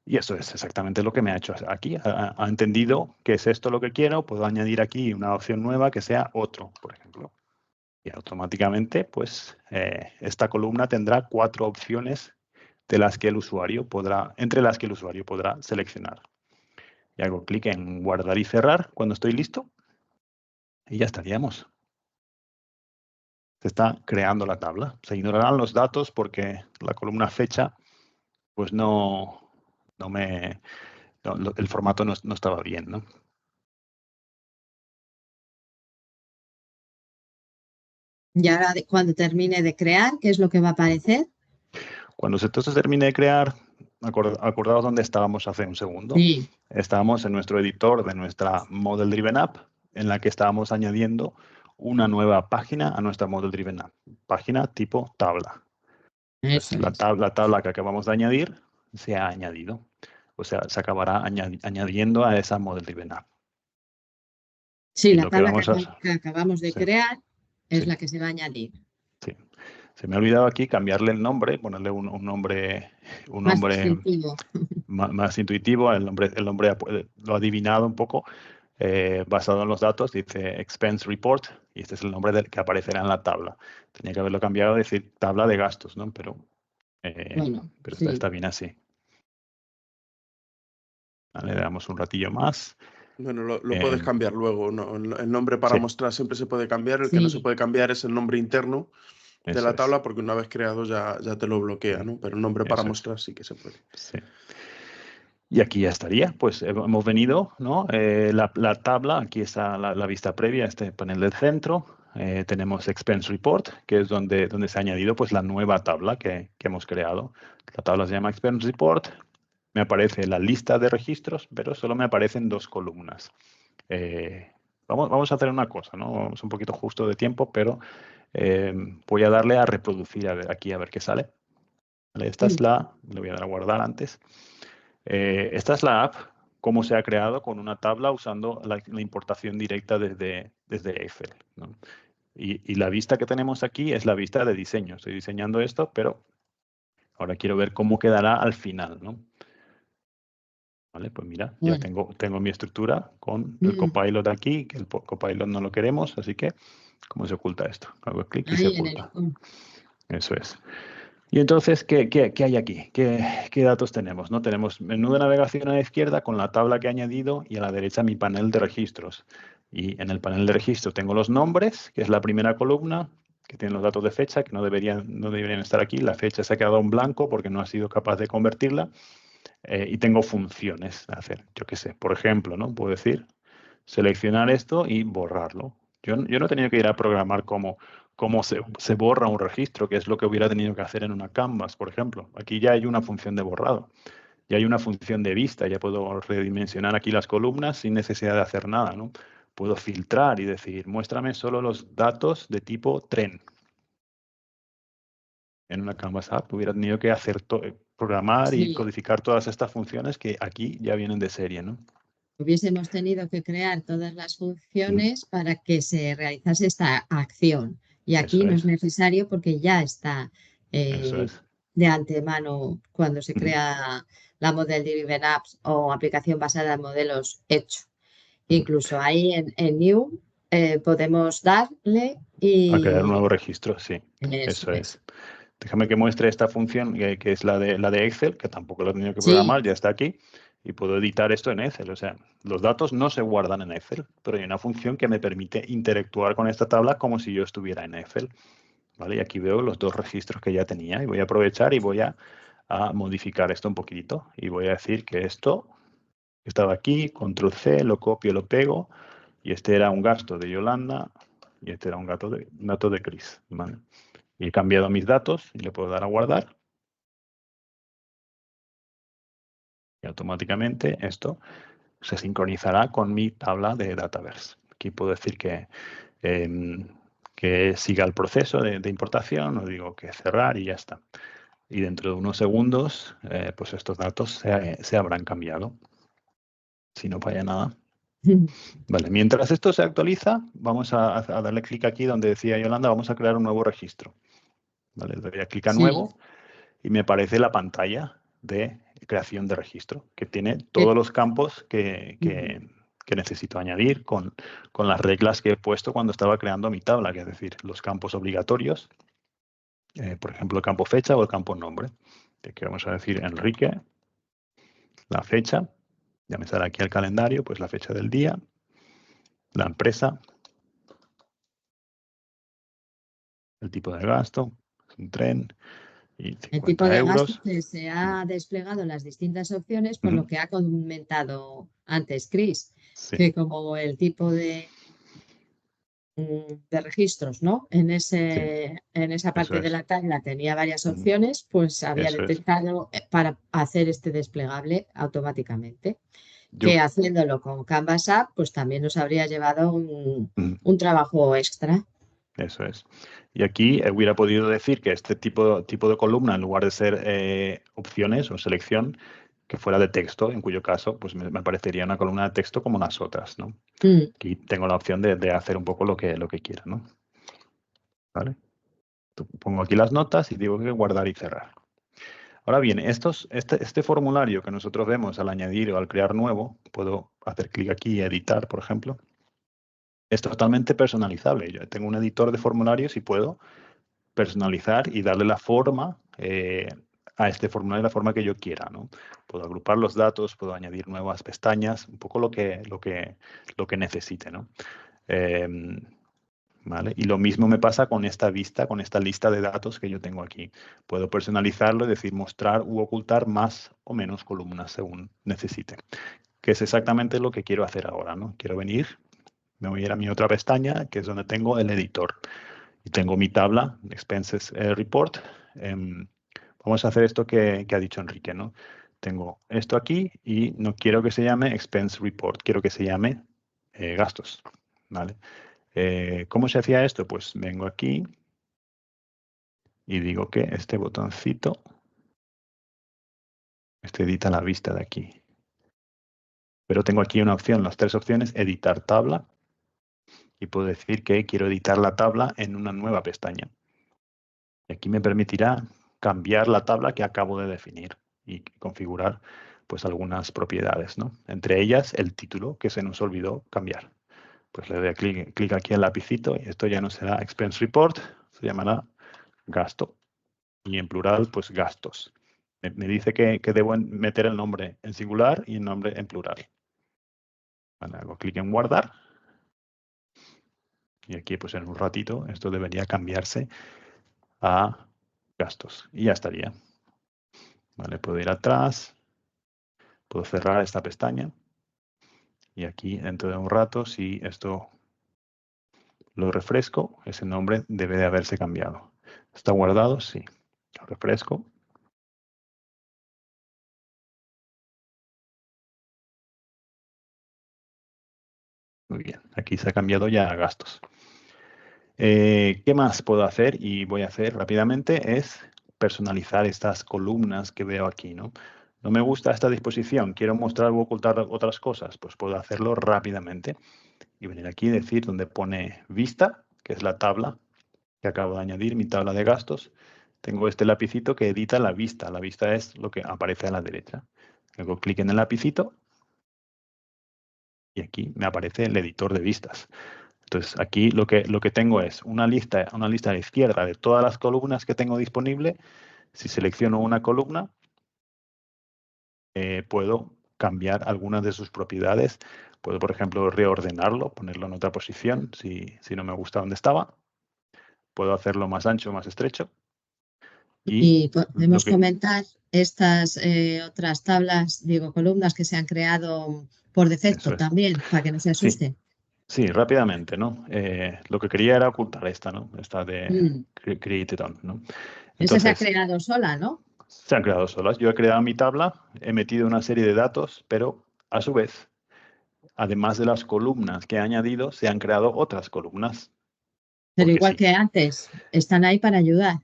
Y eso es exactamente lo que me ha hecho aquí. Ha entendido que es esto lo que quiero. Puedo añadir aquí una opción nueva que sea otro, por ejemplo. Y automáticamente, pues, esta columna tendrá 4 opciones entre las que el usuario podrá seleccionar. Y hago clic en guardar y cerrar cuando estoy listo. Y ya estaríamos. Se está creando la tabla. Se ignorarán los datos porque la columna fecha, pues el formato no estaba bien, ¿no? Y ahora cuando termine de crear, ¿qué es lo que va a aparecer? Cuando entonces termine de crear, acordaos dónde estábamos hace un segundo. Sí. Estábamos en nuestro editor de nuestra Model Driven App, en la que estábamos añadiendo una nueva página a nuestra Model Driven App. Página tipo tabla. Eso La es. tabla que acabamos de añadir se ha añadido. O sea, se acabará añadiendo a esa Model Driven App. Sí, Y la lo que tabla vamos que acabamos de sí, crear es sí, la que se va a añadir. sí. Se me ha olvidado aquí cambiarle el nombre, ponerle un nombre Más intuitivo. más intuitivo. El nombre lo ha adivinado un poco, basado en los datos. Dice Expense Report, y este es el nombre que aparecerá en la tabla. Tenía que haberlo cambiado a decir tabla de gastos, ¿no? Pero Bueno, sí. está bien así. Vale, le damos un ratillo más. Bueno, lo puedes cambiar luego, ¿no? El nombre para Sí. mostrar siempre se puede cambiar. El Sí. que no se puede cambiar es el nombre interno de Eso la es. tabla, porque una vez creado ya te lo bloquea, ¿no? Pero el nombre para mostrar sí que se puede. Sí. Y aquí ya estaría. Pues hemos venido, ¿no? La tabla, aquí está la vista previa, este panel del centro. Tenemos Expense Report, que es donde se ha añadido pues, la nueva tabla que hemos creado. La tabla se llama Expense Report. Me aparece la lista de registros, pero solo me aparecen 2 columnas. Vamos a hacer una cosa, ¿no? Vamos un poquito justo de tiempo, pero voy a darle a reproducir aquí a ver qué sale. ¿Vale? Le voy a dar a guardar antes. Esta es la app, cómo se ha creado con una tabla usando la importación directa desde Excel, ¿no? Y la vista que tenemos aquí es la vista de diseño. Estoy diseñando esto, pero ahora quiero ver cómo quedará al final, ¿no? Vale, pues mira, ya tengo mi estructura con el copilot aquí, que el copilot no lo queremos, así que ¿cómo se oculta esto? Hago clic y se oculta. Eso es. Y entonces, ¿qué hay aquí? ¿Qué datos tenemos? ¿No? Tenemos menú de navegación a la izquierda con la tabla que he añadido y a la derecha mi panel de registros. Y en el panel de registro tengo los nombres, que es la primera columna, que tiene los datos de fecha, que no deberían estar aquí. La fecha se ha quedado en blanco porque no ha sido capaz de convertirla. Y tengo funciones a hacer. Yo qué sé, por ejemplo, ¿no? Puedo decir, seleccionar esto y borrarlo. Yo no he tenido que ir a programar cómo se borra un registro, que es lo que hubiera tenido que hacer en una Canvas, por ejemplo. Aquí ya hay una función de borrado. Ya hay una función de vista, ya puedo redimensionar aquí las columnas sin necesidad de hacer nada, ¿no? Puedo filtrar y decir, muéstrame solo los datos de tipo tren. En una Canvas App hubiera tenido que hacer programar y Sí, codificar todas estas funciones que aquí ya vienen de serie, ¿no? hubiésemos tenido que crear todas las Mm, funciones para que se realizase esta acción. Y aquí Eso no es es, necesario porque ya está eso eh, es. de antemano cuando se Ujú, crea la Model Driven Apps o aplicación basada en modelos hecho. ujú. Incluso ahí en New podemos darle A crear un y nuevo registro, sí, eso eso es. es. Déjame que muestre esta función que es la de Excel, que tampoco lo he tenido que Sí, programar, ya está aquí. Y puedo editar esto en Excel. O sea, los datos no se guardan en Excel, pero hay una función que me permite interactuar con esta tabla como si yo estuviera en Excel. ¿Vale? Y aquí veo los dos registros que ya tenía y voy a aprovechar y voy a modificar esto un poquitito. Y voy a decir que esto estaba aquí, control C, lo copio, lo pego. Y este era un gasto de Yolanda y este era un dato de Chris. ¿Vale? Y he cambiado mis datos y le puedo dar a guardar. Y automáticamente esto se sincronizará con mi tabla de Dataverse. Aquí puedo decir que siga el proceso de importación, o digo que cerrar y ya está. Y dentro de unos segundos, pues estos datos se habrán cambiado, si no falla nada. Vale, mientras esto se actualiza, vamos a darle clic aquí donde decía Yolanda, vamos a crear un nuevo registro. Vale, le doy a clic a sí. nuevo y me aparece la pantalla de creación de registro, que tiene Que- todos los campos que necesito añadir con las reglas que he puesto cuando estaba creando mi tabla, que es decir, los campos obligatorios, por ejemplo, el campo fecha o el campo nombre. Aquí vamos a decir Enrique, la fecha, ya me sale aquí el calendario, pues la fecha del día, la empresa, el tipo de gasto, es un tren y El tipo 50 de gasto euros. que se ha desplegado en las distintas opciones, por Ujú, lo que ha comentado antes Chris, sí, que como el tipo de registros, ¿no? sí, En esa eso parte de es. la tabla tenía varias Ujú, opciones, pues había eso es. detectado para hacer este desplegable automáticamente. Yo, Que haciéndolo con Canvas App, pues también nos habría llevado ujú, un trabajo extra. eso es. Y aquí hubiera podido decir que este tipo de columna, en lugar de ser opciones o selección, que fuera de texto, en cuyo caso pues me aparecería una columna de texto como las otras, ¿no? Mm, Aquí tengo la opción de hacer un poco lo que quiera, ¿no? ¿Vale? Pongo aquí las notas y digo que guardar y cerrar. Ahora bien, este formulario que nosotros vemos al añadir o al crear nuevo, puedo hacer clic aquí y editar, por ejemplo, es totalmente personalizable. Yo tengo un editor de formularios y puedo personalizar y darle la forma a este formulario, la forma que yo quiera, ¿no? Puedo agrupar los datos, puedo añadir nuevas pestañas, un poco lo que necesite, ¿no? Em, ¿Vale? Y lo mismo me pasa con esta vista, con esta lista de datos que yo tengo aquí. Puedo personalizarlo y decir mostrar u ocultar más o menos columnas según necesite, que es exactamente lo que quiero hacer ahora, ¿no? Quiero venir, me voy a ir a mi otra pestaña, que es donde tengo el editor. Y tengo mi tabla, Expenses Report. Vamos a hacer esto que ha dicho Enrique, ¿no? Tengo esto aquí y no quiero que se llame Expense Report, quiero que se llame gastos, ¿vale? ¿Cómo se hacía esto? Pues vengo aquí y digo que este botoncito, este edita la vista de aquí. Pero tengo aquí una opción, las tres opciones, editar tabla, y puedo decir que quiero editar la tabla en una nueva pestaña. Y aquí me permitirá cambiar la tabla que acabo de definir y configurar pues algunas propiedades, ¿no? Entre ellas el título que se nos olvidó cambiar. Pues le doy clic aquí al lapicito y esto ya no será Expense Report, se llamará gasto. Y en plural, pues gastos. Me dice que debo meter el nombre en singular y el nombre en plural. Vale, hago clic en guardar Y aquí, pues en un ratito, esto debería cambiarse a gastos. Y ya estaría. Vale, puedo ir atrás. Puedo cerrar esta pestaña. Y aquí, dentro de un rato, si esto lo refresco, ese nombre debe de haberse cambiado. ¿Está guardado? Sí. Lo refresco. Muy bien. Aquí se ha cambiado ya a gastos. ¿Qué más puedo hacer? Y voy a hacer rápidamente es personalizar estas columnas que veo aquí, ¿no? No me gusta esta disposición, quiero mostrar o ocultar otras cosas, pues puedo hacerlo rápidamente. Y venir aquí y decir donde pone vista, que es la tabla que acabo de añadir, mi tabla de gastos. Tengo este lapicito que edita la vista. La vista es lo que aparece a la derecha. Hago clic en el lapicito y aquí me aparece el editor de vistas. Entonces, aquí lo que tengo es una lista a la izquierda de todas las columnas que tengo disponible. Si selecciono una columna, puedo cambiar algunas de sus propiedades. Puedo, por ejemplo, reordenarlo, ponerlo en otra posición si no me gusta donde estaba. Puedo hacerlo más ancho, más estrecho. Y lo podemos que, comentar estas otras tablas, digo, columnas que se han creado por defecto eso es. también, para que no se Sí, asusten. sí, rápidamente, ¿no? Lo que quería era ocultar esta, ¿no? Esta de Mm. Created On, ¿no? Esa se ha Entonces, creado sola, ¿no? se han creado solas. Yo he creado mi tabla, he metido una serie de datos, pero a su vez, además de las columnas que he añadido, se han creado otras columnas, Pero porque igual sí. que antes, están ahí para ayudar.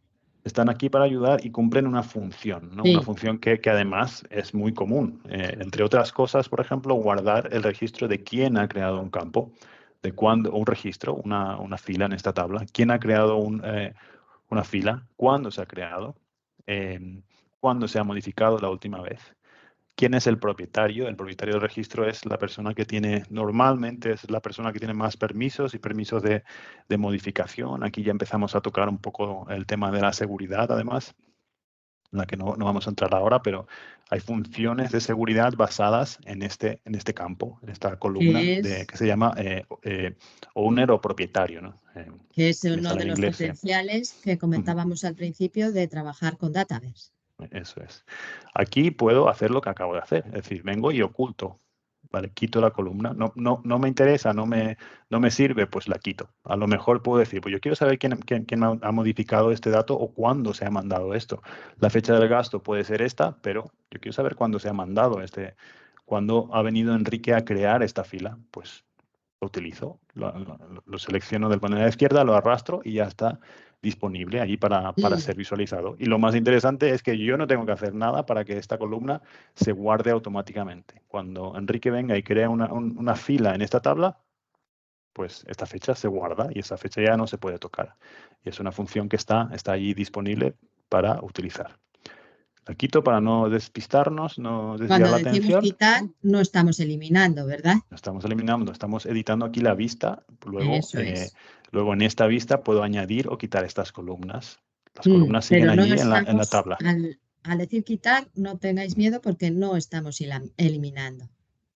Están aquí para ayudar y cumplen una función, ¿no? Una Sí, función que además es muy común. Entre otras cosas, por ejemplo, guardar el registro de quién ha creado un campo, de cuándo, un registro, una fila en esta tabla, quién ha creado una fila, cuándo se ha creado, cuándo se ha modificado la última vez. ¿Quién es el propietario? El propietario del registro es la persona que tiene, normalmente es la persona que tiene más permisos y permisos de modificación. Aquí ya empezamos a tocar un poco el tema de la seguridad, además, en la que no vamos a entrar ahora, pero hay funciones de seguridad basadas en este campo, en esta columna que se llama owner o propietario, ¿no? que es Me uno sale de en los inglés. potenciales que Ujú. comentábamos al principio de trabajar con Database. Eso es. Aquí puedo hacer lo que acabo de hacer, es decir, vengo y oculto, ¿vale? Quito la columna, no me interesa, no me sirve, pues la quito. A lo mejor puedo decir, pues yo quiero saber quién ha modificado este dato o cuándo se ha mandado esto. La fecha del gasto puede ser esta, pero yo quiero saber cuándo se ha mandado cuándo ha venido Enrique a crear esta fila, pues lo utilizo, lo selecciono del panel de la izquierda, lo arrastro y ya está disponible allí para ser visualizado. Y lo más interesante es que yo no tengo que hacer nada para que esta columna se guarde automáticamente. Cuando Enrique venga y crea una fila en esta tabla, pues esta fecha se guarda y esa fecha ya no se puede tocar. Y es una función que está allí disponible para utilizar. La quito para no despistarnos, no desviar Cuando la decimos atención. quitar, no estamos eliminando, ¿verdad? Estamos eliminando, estamos editando aquí la vista. Eso es. Luego en esta vista puedo añadir o quitar estas columnas. Las columnas siguen Pero no allí en la estamos, tabla. al decir quitar, no tengáis miedo porque no estamos eliminando.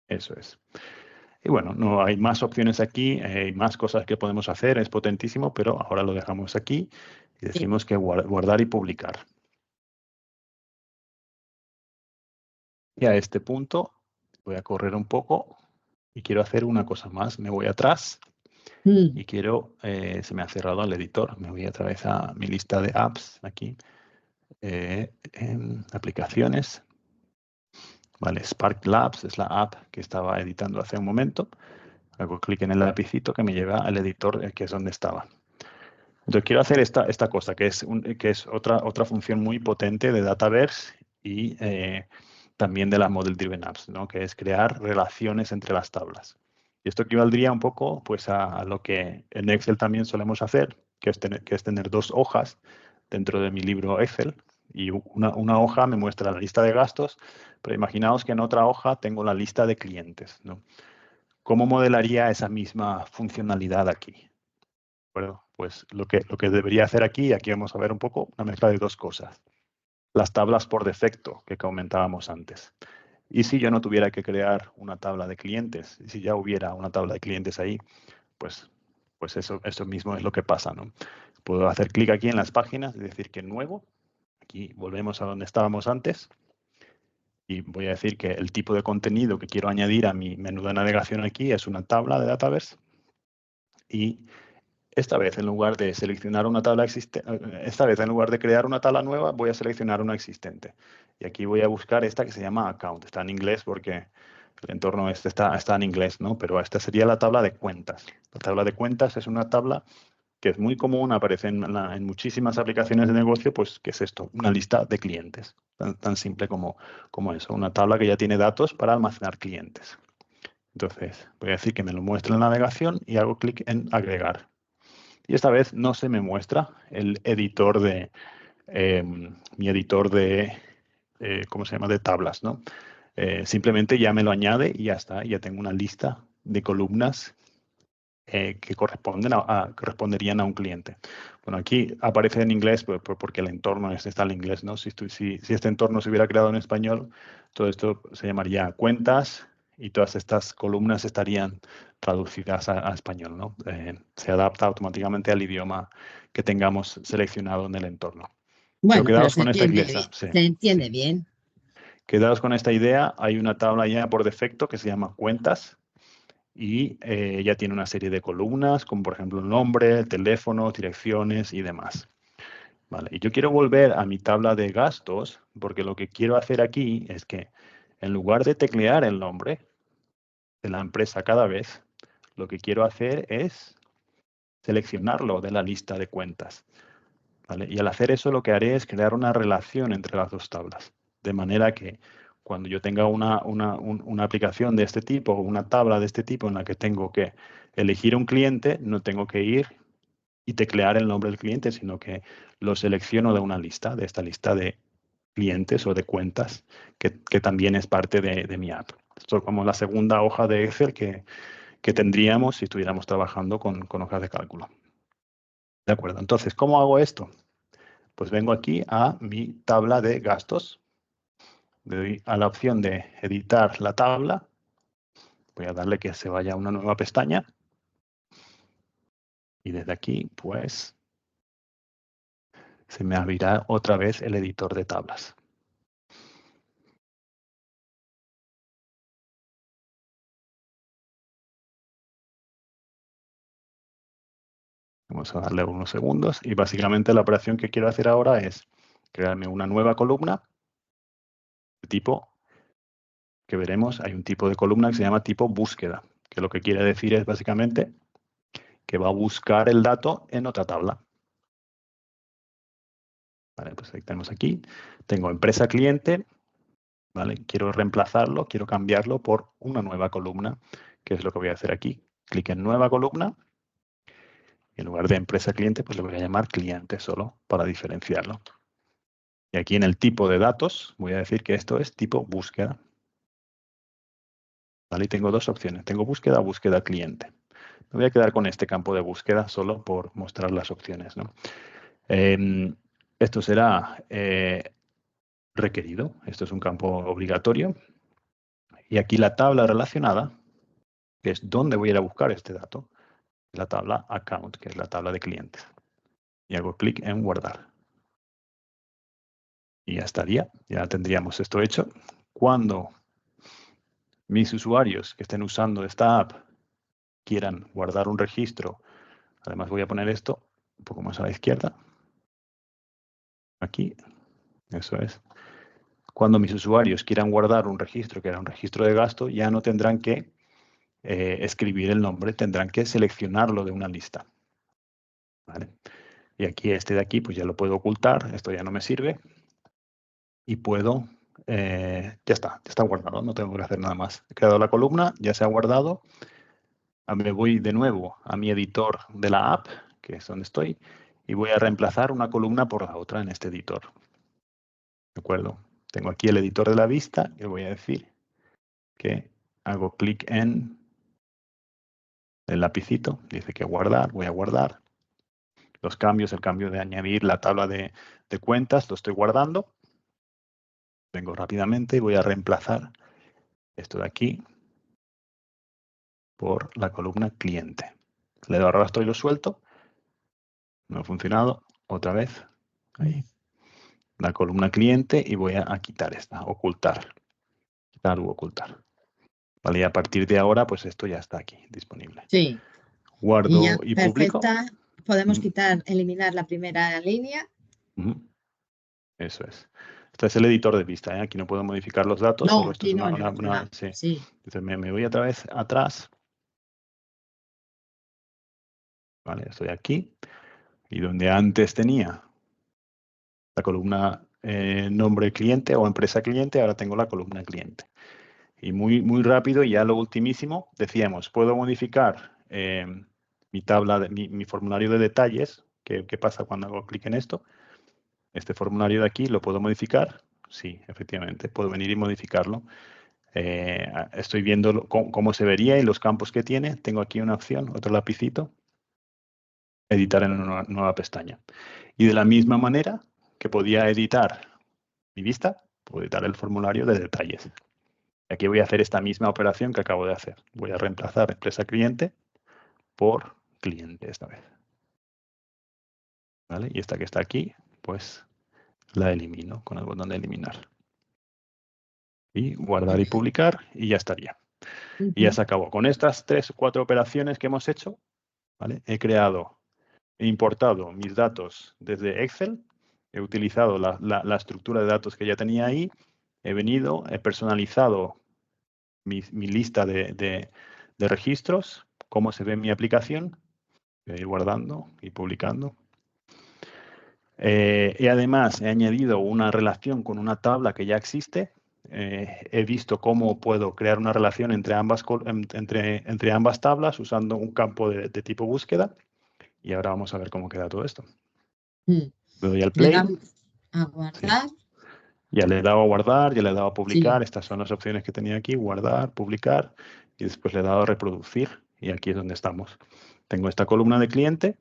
Eso es. Y bueno, no hay más opciones aquí, hay más cosas que podemos hacer, es potentísimo, pero ahora lo dejamos aquí y Sí. decimos que guardar y publicar. Y a este punto voy a correr un poco y quiero hacer una cosa más. Me voy atrás y quiero, se me ha cerrado el editor, me voy otra vez a mi lista de apps aquí. En aplicaciones. Vale, Spark Labs es la app que estaba editando hace un momento. Hago clic en el lapicito que me lleva al editor, que es donde estaba. Entonces quiero hacer esta cosa, que es otra función muy potente de Dataverse y también de las Model Driven Apps, ¿no? Que es crear relaciones entre las tablas. Y esto equivaldría un poco pues, a lo que en Excel también solemos hacer, que es tener dos hojas dentro de mi libro Excel. Y una hoja me muestra la lista de gastos, pero imaginaos que en otra hoja tengo la lista de clientes, ¿no? ¿Cómo modelaría esa misma funcionalidad aquí? Bueno, pues lo que debería hacer aquí vamos a ver un poco una mezcla de dos cosas. Las tablas por defecto que comentábamos antes. Y si yo no tuviera que crear una tabla de clientes, si ya hubiera una tabla de clientes ahí, pues Pues eso mismo es lo que pasa, ¿no? Puedo hacer clic aquí en las páginas y decir que nuevo. Aquí volvemos a donde estábamos antes. Y voy a decir que el tipo de contenido que quiero añadir a mi menú de navegación aquí es una tabla de Dataverse. Y esta vez, en lugar de seleccionar una tabla existente, en lugar de crear una tabla nueva, voy a seleccionar una existente. Y aquí voy a buscar esta que se llama account. Está en inglés porque el entorno este está en inglés, ¿no? Pero esta sería la tabla de cuentas. La tabla de cuentas es una tabla que es muy común, aparece en muchísimas aplicaciones de negocio, pues, ¿qué es esto? Una lista de clientes. Tan simple como eso. Una tabla que ya tiene datos para almacenar clientes. Entonces, voy a decir que me lo muestre en la navegación y hago clic en agregar. Y esta vez no se me muestra el editor de, mi editor de, ¿cómo se llama?, de tablas, ¿no? Simplemente ya me lo añade y ya está. Ya tengo una lista de columnas que corresponderían a un cliente. Bueno, aquí aparece en inglés porque el entorno está en inglés, ¿no? Si este entorno se hubiera creado en español, todo esto se llamaría cuentas y todas estas columnas estarían traducidas a español, ¿no? Se adapta automáticamente al idioma que tengamos seleccionado en el entorno. Bueno, pero quedaos con esta idea. se entiende bien. Quedaos con esta idea. Hay una tabla ya por defecto que se llama cuentas. Y ya tiene una serie de columnas, como por ejemplo el nombre, teléfono, direcciones y demás. Vale, y yo quiero volver a mi tabla de gastos, porque lo que quiero hacer aquí es que en lugar de teclear el nombre de la empresa cada vez, lo que quiero hacer es seleccionarlo de la lista de cuentas. ¿Vale? Y al hacer eso lo que haré es crear una relación entre las dos tablas, de manera que cuando yo tenga una aplicación de este tipo o una tabla de este tipo en la que tengo que elegir un cliente, no tengo que ir y teclear el nombre del cliente, sino que lo selecciono de una lista, de esta lista de clientes o de cuentas que también es parte de mi app. Esto es como la segunda hoja de Excel que tendríamos si estuviéramos trabajando con hojas de cálculo. De acuerdo, entonces, ¿cómo hago esto? Pues vengo aquí a mi tabla de gastos. Le doy a la opción de editar la tabla. Voy a darle que se vaya a una nueva pestaña. Y desde aquí, pues, se me abrirá otra vez el editor de tablas. Vamos a darle unos segundos. Y básicamente la operación que quiero hacer ahora es crearme una nueva columna de tipo que veremos. Hay un tipo de columna que se llama tipo búsqueda, que lo que quiere decir es básicamente que va a buscar el dato en otra tabla. Vale, pues ahí tenemos aquí. Tengo empresa cliente. ¿Vale? Quiero reemplazarlo, quiero cambiarlo por una nueva columna, que es lo que voy a hacer aquí. Clic en nueva columna. Y en lugar de empresa cliente, pues le voy a llamar cliente solo para diferenciarlo. Y aquí en el tipo de datos voy a decir que esto es tipo búsqueda. ¿Vale? Y tengo dos opciones. Tengo búsqueda o búsqueda cliente. Me voy a quedar con este campo de búsqueda solo por mostrar las opciones, ¿no? Esto será requerido. Esto es un campo obligatorio. Y aquí la tabla relacionada, que es dónde voy a ir a buscar este dato, la tabla account, que es la tabla de clientes. Y hago clic en guardar. Y ya estaría, ya tendríamos esto hecho. Cuando mis usuarios que estén usando esta app quieran guardar un registro, además voy a poner esto un poco más a la izquierda. Aquí, eso es. Cuando mis usuarios quieran guardar un registro, que era un registro de gasto, ya no tendrán que escribir el nombre, tendrán que seleccionarlo de una lista. ¿Vale? Y aquí este de aquí, pues ya lo puedo ocultar, esto ya no me sirve. Y puedo, ya está guardado, no tengo que hacer nada más. He creado la columna, ya se ha guardado. Me voy de nuevo a mi editor de la app, que es donde estoy, y voy a reemplazar una columna por la otra en este editor. ¿De acuerdo? Tengo aquí el editor de la vista, y voy a decir que hago clic en el lapicito, dice que guardar, voy a guardar. Los cambios, el cambio de añadir la tabla de cuentas, lo estoy guardando. Vengo rápidamente y voy a reemplazar esto de aquí por la columna cliente. Le doy arrastro y lo suelto. No ha funcionado. Otra vez. Ahí. La columna cliente y voy a quitar esta, ocultar. Quitar u ocultar. Vale, y a partir de ahora, pues esto ya está aquí disponible. Sí. Guardo Y ya, y publico. perfecta. Podemos eliminar la primera línea. Eso es. Este es el editor de vista, ¿eh? Aquí no puedo modificar los datos, No, solo esto aquí es no, en el otro lado. sí. Sí. Entonces me voy otra vez atrás. Vale, estoy aquí. Y donde antes tenía la columna nombre cliente o empresa cliente, ahora tengo la columna cliente. Y muy rápido, y ya lo ultimísimo, decíamos, puedo modificar mi tabla, mi formulario de detalles. ¿Qué pasa cuando hago clic en esto? Este formulario de aquí, ¿lo puedo modificar? Sí, efectivamente, puedo venir y modificarlo. Estoy viendo cómo se vería y los campos que tiene. Tengo aquí una opción, otro lapicito. Editar en una nueva pestaña. Y de la misma manera que podía editar mi vista, puedo editar el formulario de detalles. Aquí voy a hacer esta misma operación que acabo de hacer. Voy a reemplazar empresa cliente por cliente esta vez. ¿Vale? Y esta que está aquí, pues la elimino con el botón de eliminar. Y guardar y publicar y ya estaría. Y ya se acabó. Con estas 3 o 4 operaciones que hemos hecho, ¿vale? He importado mis datos desde Excel, he utilizado la estructura de datos que ya tenía ahí, he personalizado mi lista de registros, cómo se ve en mi aplicación, voy a ir guardando y publicando. Y además he añadido una relación con una tabla que ya existe. He visto cómo puedo crear una relación entre ambas tablas usando un campo de tipo búsqueda. Y ahora vamos a ver cómo queda todo esto. Le doy al Le play. damos a guardar. Sí. Ya le he dado a guardar, ya le he dado a publicar. Sí. Estas son las opciones que tenía aquí, guardar, publicar. Y después le he dado a reproducir. Y aquí es donde estamos. Tengo esta columna de cliente.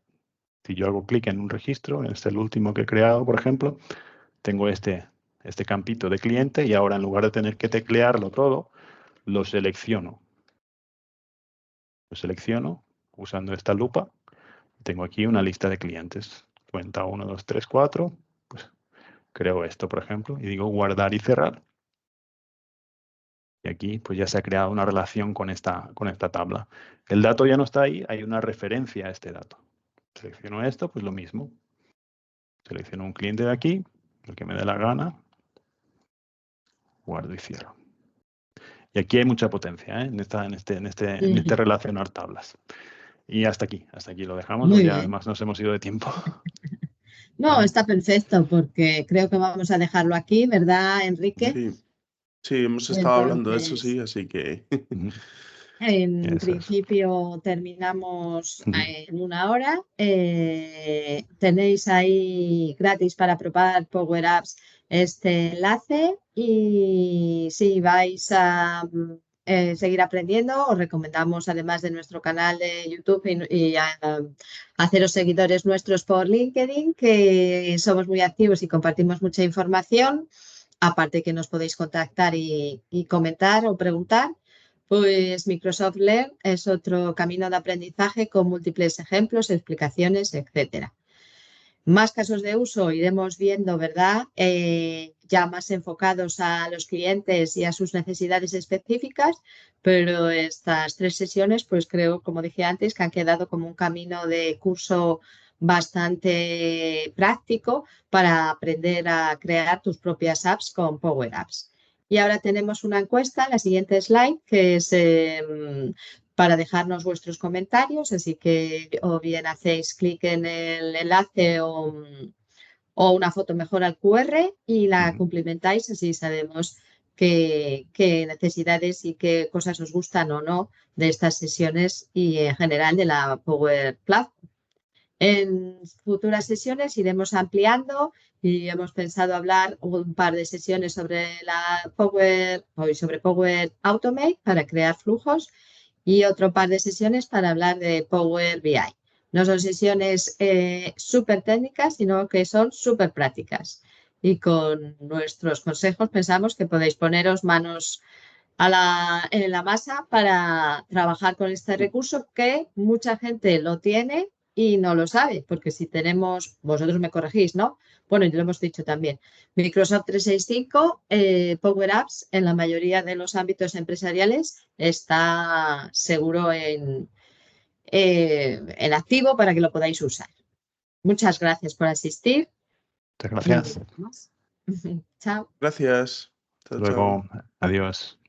Si yo hago clic en un registro, este es el último que he creado, por ejemplo, tengo este campito de cliente y ahora en lugar de tener que teclearlo todo, lo selecciono. Lo selecciono usando esta lupa. Tengo aquí una lista de clientes. Cuenta 1, 2, 3, 4. Pues creo esto, por ejemplo, y digo guardar y cerrar. Y aquí pues ya se ha creado una relación con esta tabla. El dato ya no está ahí, hay una referencia a este dato. Selecciono esto, pues lo mismo. Selecciono un cliente de aquí, el que me dé la gana. Guardo y cierro. Y aquí hay mucha potencia, ¿eh? en este relacionar tablas. Y hasta aquí lo dejamos, Muy porque bien. además nos hemos ido de tiempo. No, está perfecto porque creo que vamos a dejarlo aquí, ¿verdad, Enrique? Sí, hemos estado hablando de eso, sí, así que... En Eso principio terminamos en 1 hora. Tenéis ahí gratis para probar Power Apps este enlace y si vais a seguir aprendiendo, os recomendamos además de nuestro canal de YouTube y haceros seguidores nuestros por LinkedIn, que somos muy activos y compartimos mucha información, aparte que nos podéis contactar y comentar o preguntar. Pues Microsoft Learn es otro camino de aprendizaje con múltiples ejemplos, explicaciones, etcétera. Más casos de uso iremos viendo, ¿verdad? Ya más enfocados a los clientes y a sus necesidades específicas, pero estas 3 sesiones, pues creo, como dije antes, que han quedado como un camino de curso bastante práctico para aprender a crear tus propias apps con Power Apps. Y ahora tenemos una encuesta, la siguiente slide, que es para dejarnos vuestros comentarios, así que o bien hacéis clic en el enlace o una foto mejor al QR y la cumplimentáis, así sabemos qué necesidades y qué cosas os gustan o no de estas sesiones y en general de la Power Platform. En futuras sesiones iremos ampliando y hemos pensado hablar un par de sesiones sobre sobre Power Automate para crear flujos y otro par de sesiones para hablar de Power BI. No son sesiones súper técnicas, sino que son súper prácticas. Y con nuestros consejos pensamos que podéis poneros manos en la masa para trabajar con este recurso que mucha gente lo tiene y no lo sabe, porque si tenemos, vosotros me corregís, ¿no? Bueno, y lo hemos dicho también, Microsoft 365, Power Apps en la mayoría de los ámbitos empresariales está seguro en activo para que lo podáis usar. Muchas gracias por asistir. Muchas gracias. Chao. Gracias. Hasta Chao, chao. luego. Adiós.